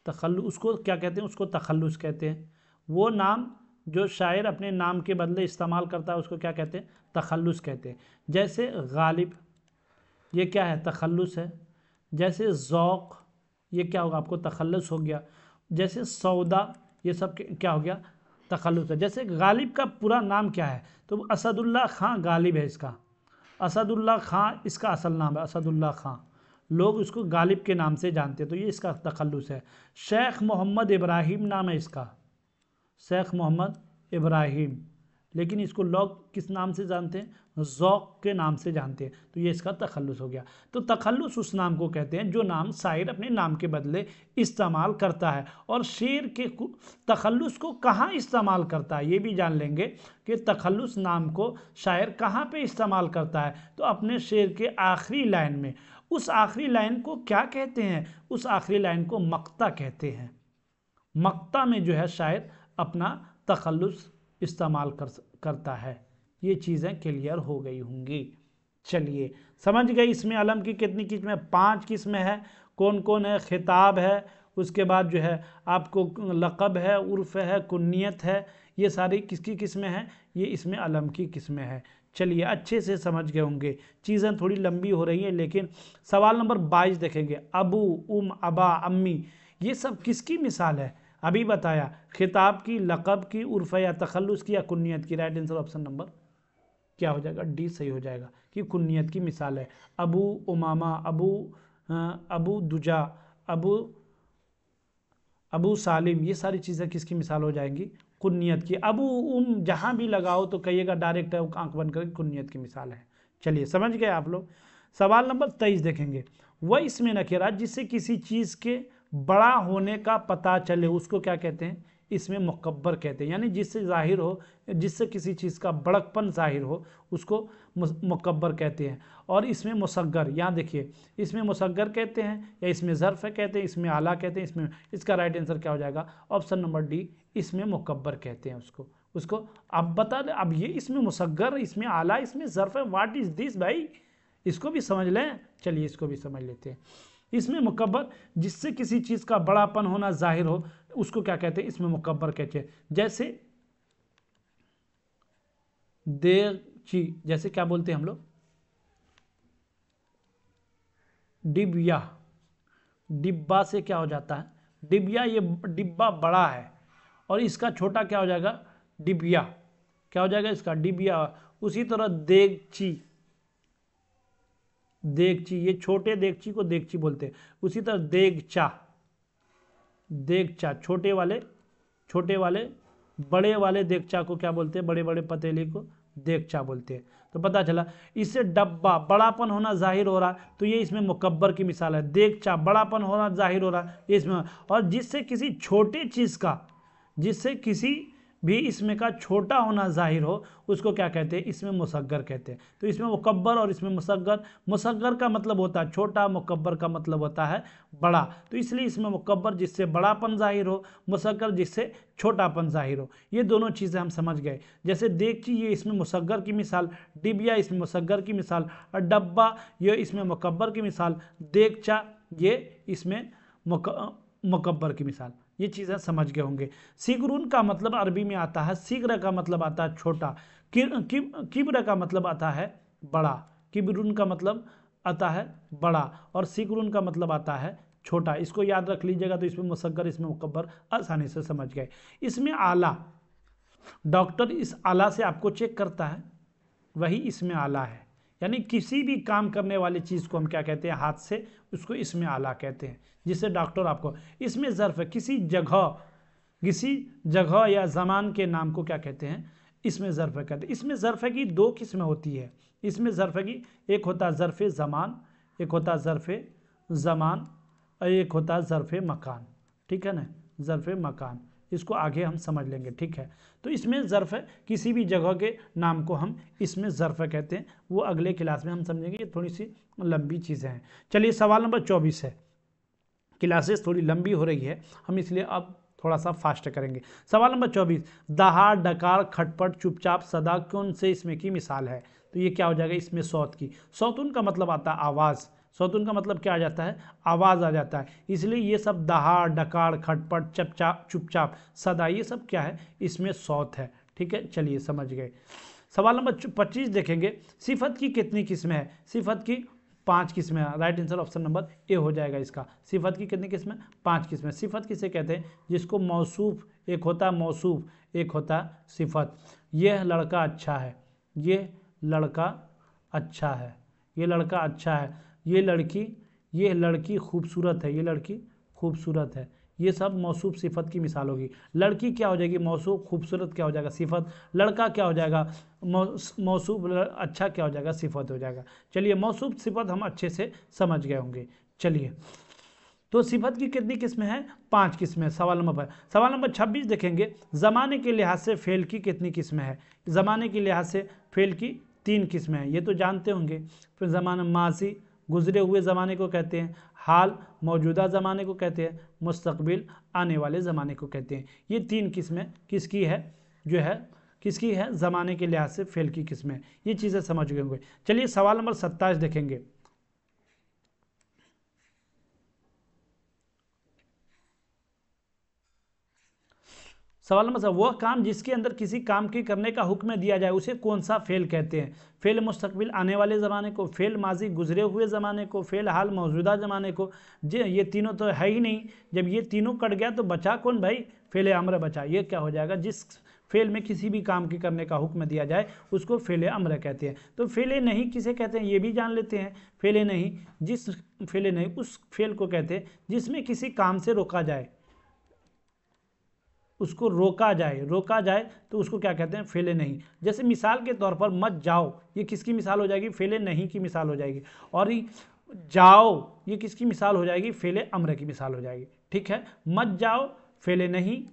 तखल्लुस, उसको क्या कहते हैं? उसको तखल्लुस कहते हैं। वो नाम जो शायर अपने नाम के बदले इस्तेमाल करता है उसको क्या कहते हैं? तखल्लुस कहते हैं। जैसे गालिब, ये क्या है? तखल्लुस है। जैसे ज़ौक़, ये क्या होगा? आपको तखल्लुस हो गया। जैसे सौदा, ये सब क्या हो गया? तखल्लुस है। जैसे गालिब का पूरा नाम क्या है? तो असदुल्ला खां गालिब है इसका। असदुल्ला खां इसका असल नाम है, असदुल्ला खां। लोग इसको गालिब के नाम से जानते हैं, तो ये इसका तखल्लुस है। शेख मोहम्मद इब्राहिम नाम है इसका, शेख मोहम्मद इब्राहिम, लेकिन इसको लोग किस नाम से जानते हैं? ज़ौक़ के नाम से जानते हैं, तो ये इसका तखल्लुस हो गया। तो तखल्लुस उस नाम को कहते हैं जो नाम शायर अपने नाम के बदले इस्तेमाल करता है। और शेर के तखल्लुस को कहाँ इस्तेमाल करता है ये भी जान लेंगे कि तखल्लुस नाम को शायर कहाँ पे इस्तेमाल करता है। तो अपने शेर के आखिरी लाइन में। उस आखिरी लाइन को क्या कहते हैं? उस आखिरी लाइन को मक्ता कहते हैं। मक्ता में जो है शायर अपना तखल्लुस इस्तेमाल करता है। ये चीज़ें क्लियर हो गई होंगी। चलिए समझ गए इसमें अलम की कितनी किस्में? 5 किस्में है। कौन कौन है? खिताब है, उसके बाद जो है आपको लक़ब है, उर्फ़ है, कुन्नियत है। ये सारी किसकी किस्में हैं? ये इसमें अलम की किस्में हैं। चलिए अच्छे से समझ गए होंगे। चीज़ें थोड़ी लंबी हो रही हैं, लेकिन सवाल नंबर 22 देखेंगे। अबू, अबा, अम्मी, ये सब किसकी मिसाल है? अभी बताया, खिताब की, लक़ब की, उर्फ़ या तखल्लुस की या कुन्नियत की। राइट आंसर ऑप्शन नंबर क्या हो जाएगा? डी सही हो जाएगा कि कुन्नियत की मिसाल है। अबू उमामा, अबू दुजा, अबू सालिम, ये सारी चीज़ें किसकी मिसाल हो जाएंगी? कुन्नियत की। अबू जहाँ भी लगाओ तो कहिएगा डायरेक्ट आंख बंद करके कुन्नियत की मिसाल है। चलिए समझ गए आप लोग। सवाल नंबर 23 देखेंगे। वह इसमें नकीरा जिससे किसी चीज़ के बड़ा होने का पता चले उसको क्या कहते हैं? इसमें मुकब्बर कहते हैं। यानी जिससे जाहिर हो, जिससे किसी चीज़ का बड़कपन जाहिर हो उसको मुकब्बर कहते हैं। और इसमें मुसग्गर, यहाँ देखिए, इसमें मुसग्गर कहते हैं या इसमें ज़र्फ़ कहते हैं, इसमें आला कहते हैं, इसमें, इसका राइट आंसर क्या हो जाएगा? ऑप्शन नंबर डी, इसमें मुकब्बर कहते हैं उसको। अब बता दें, अब ये इसमें मुसग्गर, इसमें आला, इसमें ज़र्फ़ है, व्हाट इज़ दिस भाई? इसको भी समझ लें। चलिए इसको भी समझ लेते हैं। इसमें मुकब्बर जिससे किसी चीज़ का बड़ापन होना जाहिर हो उसको क्या कहते हैं? इसमें मुकब्बर कहते हैं। जैसे देगची, जैसे क्या बोलते हैं हम लोग? डिबिया, डिब्बा से क्या हो जाता है? डिबिया। ये डिब्बा बड़ा है और इसका छोटा क्या हो जाएगा? डिबिया। क्या हो जाएगा इसका? डिबिया। उसी तरह देगची, देगची, ये छोटे देगची को देगची बोलते हैं। उसी तरह देगचा, देगचा छोटे वाले, बड़े वाले देगचा को क्या बोलते हैं? बड़े बड़े पतीले को देगचा बोलते हैं। तो पता चला इससे डब्बा, बड़ापन होना जाहिर हो रहा है, तो ये इसमें मुकब्बर की मिसाल है। देगचा, बड़ापन होना जाहिर हो रहा है, ये इसमें। और जिससे किसी छोटे चीज़ का, जिससे किसी भी इसमें का छोटा होना जाहिर हो उसको क्या कहते हैं? इसमें मुसग्गर कहते हैं। तो इसमें मुकब्बर और इसमें मुसग्गर। मुसग्गर का मतलब होता है छोटा, मुकब्बर का मतलब होता है बड़ा। तो इसलिए इसमें मुकब्बर जिससे बड़ापन जाहिर हो, मुसग्गर जिससे छोटापन जाहिर हो। ये दोनों चीज़ें हम समझ गए। जैसे देगची, ये इसमें मुसग्गर की मिसाल, डिबिया इसमें मुसग्गर की मिसाल, और डब्बा ये इसमें मुकब्बर की मिसाल, देगचा ये इसमें मुकब्बर की मिसाल। ये चीज़ें समझ गए होंगे। सिगरून का मतलब अरबी में आता है, सिग्र का मतलब आता है छोटा, किब्र का मतलब आता है बड़ा, किब्रून का मतलब आता है बड़ा, और सिगरून का मतलब आता है छोटा। इसको याद रख लीजिएगा। तो इसमें मुसग्गर, इसमें मुकब्बर, आसानी से समझ गए। इसमें आला, डॉक्टर इस आला से आपको चेक करता है, वही इसमें आला है। यानी किसी भी काम करने वाली चीज़ को हम क्या कहते हैं? हाथ से, उसको इसमें आला कहते हैं, जिससे डॉक्टर आपको। इसमें ज़र्फ़ है, किसी जगह या ज़मान के नाम को क्या कहते हैं? इसमें ज़र्फ़ कहते हैं। इसमें ज़र्फ़ की 2 किस्में होती है। इसमें ज़र्फ़ की एक होता है ज़र्फ़ ज़मान, एक होता है ज़र्फ़ ज़मान, और एक होता है ज़र्फ़ मकान। ठीक है ना? ज़र्फ़ मकान, इसको आगे हम समझ लेंगे, ठीक है। तो इसमें ज़र्फ़ है, किसी भी जगह के नाम को हम इसमें ज़र्फ़ कहते हैं, वो अगले क्लास में हम समझेंगे, ये थोड़ी सी लंबी चीज़ें हैं। चलिए सवाल नंबर 24 है। क्लासेस थोड़ी लंबी हो रही है, हम इसलिए अब थोड़ा सा फास्ट करेंगे। सवाल नंबर 24, दहाड़, डकार, खटपट, चुपचाप, सदा कौन से इसमें की मिसाल है? तो ये क्या हो जाएगा इसमें सौत की। सौतुन का मतलब आता है आवाज़, सौतुन का मतलब क्या आ जाता है, आवाज़ आ जाता है, इसलिए ये सब दहाड़, डकार, खटपट, चपचाप, चुपचाप, सदा, ये सब क्या है इसमें सौत है, ठीक है। चलिए समझ गए। सवाल नंबर 25 देखेंगे, सिफत की कितनी किस्में हैं? सिफत की 5 किस्में हैं। Right answer option number A हो जाएगा इसका। सिफत की कितनी किस्में? 5 किस्में। सिफत किसे कहते हैं? जिसको मौसूफ, एक होता है मौसूफ, एक होता है सिफत। यह लड़का अच्छा है, ये लड़का अच्छा है, ये लड़का अच्छा है, ये लड़की खूबसूरत है, ये लड़की खूबसूरत है, ये सब मौसूफ सिफत की मिसाल होगी। लड़की क्या हो जाएगी मौसूफ, खूबसूरत क्या हो जाएगा सिफत, लड़का क्या हो जाएगा मौसूफ, अच्छा क्या हो जाएगा सिफत हो जाएगा। चलिए मौसूफ सिफत हम अच्छे से समझ गए होंगे। चलिए तो सिफत की कितनी किस्में हैं? 5 किस्में। सवाल नंबर 26 देखेंगे, ज़माने के लिहाज से फेल की कितनी किस्में हैं? ज़माने के लिहाज से फेल की 3 किस्में हैं, ये तो जानते होंगे। फिर ज़माना माजी, गुजरे हुए ज़माने को कहते हैं, हाल मौजूदा ज़माने को कहते हैं, मुस्तकबिल आने वाले ज़माने को कहते हैं। ये 3 किस्में किसकी है, जो है किसकी है, ज़माने के लिहाज से फेल की किस्में। ये चीज़ें समझ गए होंगे। चलिए सवाल नंबर 27 देखेंगे। सवाल नंबर 7, वह काम जिसके अंदर किसी काम के करने का हुक्म दिया जाए उसे कौन सा फेल कहते हैं? फेल मुस्तकबिल आने वाले ज़माने को, फेल माजी गुजरे हुए ज़माने को, फेल हाल मौजूदा ज़माने को। ये तीनों तो है ही नहीं, जब ये तीनों कट गया तो बचा कौन भाई? फेल अम्र बचा। ये क्या हो जाएगा, जिस फेल में किसी भी काम के करने का हुक्म दिया जाए उसको फेल अम्र कहते हैं। तो फेल नहीं किसे कहते हैं ये भी जान लेते हैं। फेल नहीं उस फेल को कहते हैं जिसमें किसी काम से रोका जाए, उसको रोका जाए तो उसको क्या कहते हैं? फेले नहीं। जैसे मिसाल के तौर पर मत जाओ, ये किसकी मिसाल हो जाएगी? फेले नहीं की मिसाल हो जाएगी। और जाओ ये किसकी मिसाल हो जाएगी? फेले अम्र की मिसाल हो जाएगी, ठीक है। मत जाओ फेले नहीं,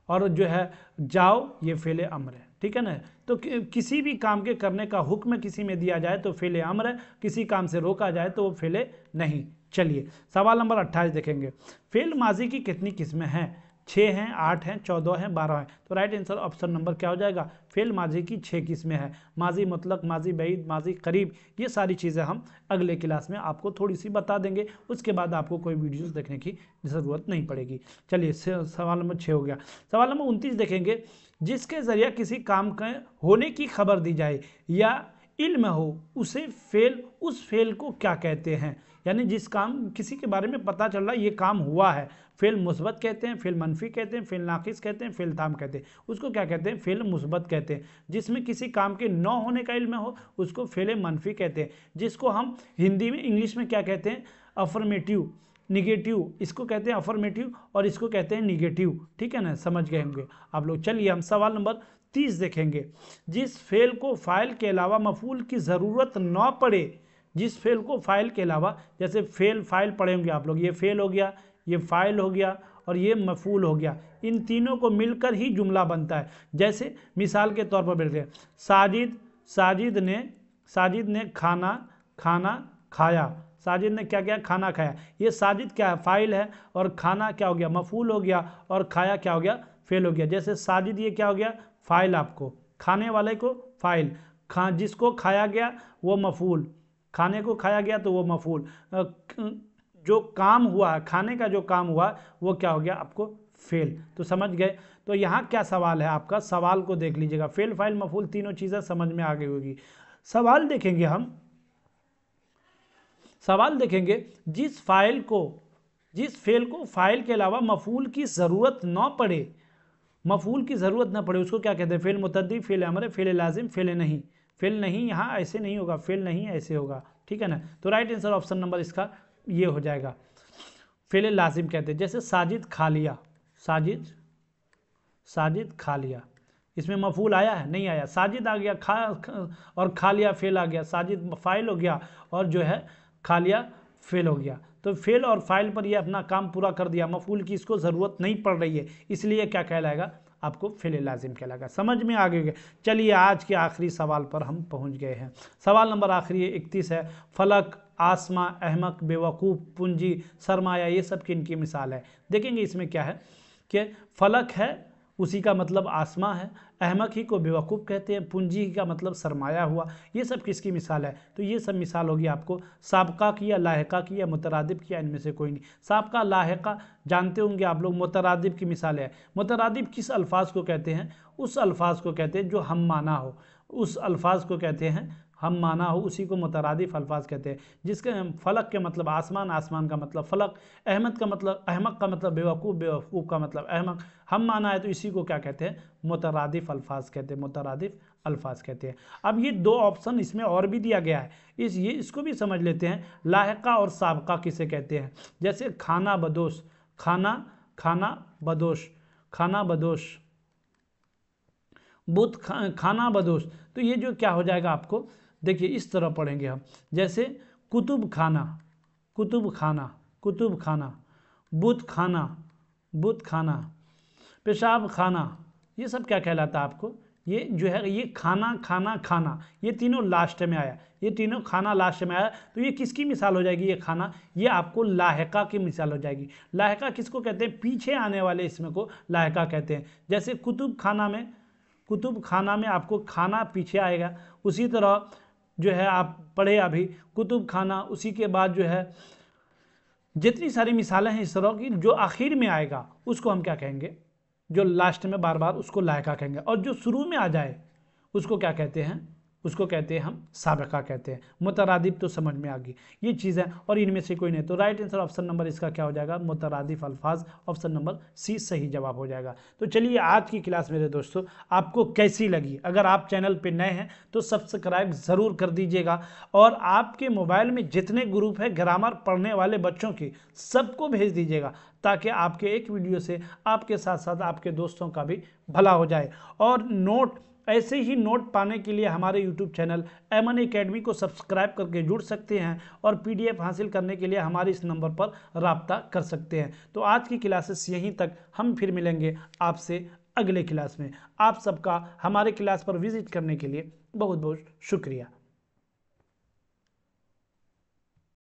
और जो है जाओ ये फेले अम्र है, ठीक है ना। तो किसी भी काम के करने का हुक्म किसी में दिया जाए तो फेले अम्र, किसी काम से रोका जाए तो वो फेले नहीं। चलिए सवाल नंबर 28 देखेंगे, फेल माजी की कितनी किस्में हैं? 6 हैं, 8 हैं, 14 हैं, 12 हैं। तो राइट आंसर ऑप्शन नंबर क्या हो जाएगा? फेल माजी की 6 किस्में हैं। माजी मुतलक, माजी बैद, माजी करीब, ये सारी चीज़ें हम अगले क्लास में आपको थोड़ी सी बता देंगे, उसके बाद आपको कोई वीडियोस देखने की ज़रूरत नहीं पड़ेगी। चलिए सवाल नंबर 6 हो गया। सवाल नंबर 29 देखेंगे, जिसके ज़रिए किसी काम के होने की खबर दी जाए या इल्म हो उसे फेल, उस फेल को क्या कहते हैं? यानी जिस काम किसी के बारे में पता चल रहा है ये काम हुआ है, फेल मुस्बत कहते हैं, फेल मनफी कहते हैं, फेल नाकिस कहते हैं, फेल ताम कहते हैं। उसको क्या कहते हैं? फेल मुस्बत कहते हैं। जिसमें किसी काम के न होने का इल्म हो उसको फेल मनफी कहते हैं, जिसको हम हिंदी में इंग्लिश में क्या कहते हैं? अफर्मेटिव, निगेटिव, इसको कहते हैं अफर्मेटिव और इसको कहते हैं निगेटिव, ठीक है ना, समझ गए होंगे आप लोग। चलिए हम सवाल नंबर 30 देखेंगे, जिस फेल को फाइल के अलावा मफूल की ज़रूरत न पड़े, जिस फेल को फाइल के अलावा, जैसे फेल फाइल पढ़े होंगे आप लोग, ये फेल हो गया, ये फाइल हो गया और ये मफूल हो गया, इन तीनों को मिलकर ही जुमला बनता है। जैसे मिसाल के तौर पर बोलते हैं साजिद ने खाना खाया। साजिद ने क्या किया? खाना खाया। ये साजिद क्या है? फाइल है, और खाना क्या हो गया? मफूल हो गया, और खाया क्या हो गया? फेल हो गया। जैसे साजिद ये क्या हो गया? फाइल, आपको खाने वाले को फाइल, जिसको खाया गया वो मफूल, खाने को खाया गया तो वो मफूल, जो काम हुआ, खाने का जो काम हुआ वो क्या हो गया आपको? फेल। तो समझ गए। तो यहाँ क्या सवाल है आपका? सवाल को देख लीजिएगा, फेल फाइल मफूल तीनों चीज़ें समझ में आ गई होगी। सवाल देखेंगे हम, सवाल देखेंगे, जिस फेल को फाइल के अलावा मफूल की ज़रूरत न पड़े, मफूल की ज़रूरत न पड़े उसको क्या कहते हैं? फेल मुतद्दी, फेल अमर, फेल लाजिम, फेल नहीं। फेल नहीं यहाँ ऐसे नहीं होगा, फेल नहीं ऐसे होगा, ठीक है ना। तो राइट आंसर ऑप्शन नंबर इसका ये हो जाएगा, फेल लाजिम कहते हैं। जैसे साजिद खा लिया, साजिद खा लिया, इसमें मफूल आया है? नहीं आया। साजिद आ गया, और खा लिया फेल आ गया। साजिद फाइल हो गया और जो है खा लिया फेल हो गया। तो फेल और फाइल पर ये अपना काम पूरा कर दिया, मफूल की इसको ज़रूरत नहीं पड़ रही है, इसलिए क्या कहलाएगा, आपको फेल लाजिम कहलाएगा। समझ में आ गए। चलिए आज के आखिरी सवाल पर हम पहुंच गए हैं। सवाल नंबर आखिरी 31 है। फलक, आसमां, अहमक, बेवकूफ़, पूंजी, सरमाया, ये सब की इनकी मिसाल है। देखेंगे इसमें क्या है कि फलक है, उसी का मतलब आसमां है, अहमक ही को बेवकूफ़ कहते हैं, पूंजी का मतलब सरमाया हुआ, ये सब किसकी मिसाल है, तो ये सब मिसाल होगी आपको साबका की या लाहिका की या मुतरादिफ की, या इनमें से कोई नहीं। साबका, लाहिका जानते होंगे आप लोग, मुतरादिफ की मिसाल है। मुतरादिफ किस अल्फाज को कहते हैं, उस अल्फाज को कहते हैं जो हम माना हो, उस अल्फाज को कहते हैं हम माना हो, उसी को मुतरादिफ अल्फाज कहते हैं। जिसके फलक के मतलब आसमान, आसमान का मतलब फलक, अहमद का मतलब अहमक का मतलब बेवकूफ़, बेवकूफ़ का मतलब अहमक, हम माना है तो इसी को क्या कहते हैं, मुतरादिफ अल्फाज कहते हैं, मुतरादिफ अल्फाज कहते हैं। अब ये दो ऑप्शन इसमें और भी दिया गया है, इसको भी समझ लेते हैं। लाहिका और साबका किसे कहते हैं, जैसे खाना बदोश, खाना बदोश, खाना बदोश, बुत खाना बदोश, तो ये जो क्या हो जाएगा आपको, देखिए इस तरह पढ़ेंगे हम, जैसे कुतुब खाना, कुतुब खाना, कुतुब खाना, बुत खाना, बुत खाना, पेशाब खाना, ये सब क्या कहलाता है आपको, ये जो है ये खाना खाना खाना, ये तीनों लास्ट में आया, ये तीनों खाना लास्ट में आया, तो ये किसकी मिसाल हो जाएगी, ये खाना, ये आपको लाहिका की मिसाल हो जाएगी। लाहिका किसको कहते हैं, पीछे आने वाले इसमें को लाहिका कहते हैं। जैसे कुतुब खाना में, कुतुब खाना में आपको खाना पीछे आएगा, उसी तरह जो है आप पढ़े अभी कुतुब खाना, उसी के बाद जो है जितनी सारी मिसालें हैं इस तरह की, जो आखिर में आएगा उसको हम क्या कहेंगे, जो लास्ट में बार बार, उसको लायका कहेंगे, और जो शुरू में आ जाए उसको क्या कहते हैं, उसको कहते हैं हम साबिका कहते हैं। मुतरादिफ तो समझ में आ गई ये चीज़ें, और इनमें से कोई नहीं, तो राइट आंसर ऑप्शन नंबर इसका क्या हो जाएगा, मुतरादिफ अल्फाज, ऑप्शन नंबर सी सही जवाब हो जाएगा। तो चलिए आज की क्लास मेरे दोस्तों आपको कैसी लगी, अगर आप चैनल पे नए हैं तो सब्सक्राइब ज़रूर कर दीजिएगा, और आपके मोबाइल में जितने ग्रुप है ग्रामर पढ़ने वाले बच्चों के सबको भेज दीजिएगा, ताकि आपके एक वीडियो से आपके साथ साथ आपके दोस्तों का भी भला हो जाए। और नोट, ऐसे ही नोट पाने के लिए हमारे YouTube चैनल एमन एकेडमी को सब्सक्राइब करके जुड़ सकते हैं, और PDF हासिल करने के लिए हमारे इस नंबर पर राब्ता कर सकते हैं। तो आज की क्लासेस यहीं तक, हम फिर मिलेंगे आपसे अगले क्लास में। आप सबका हमारे क्लास पर विजिट करने के लिए बहुत बहुत शुक्रिया।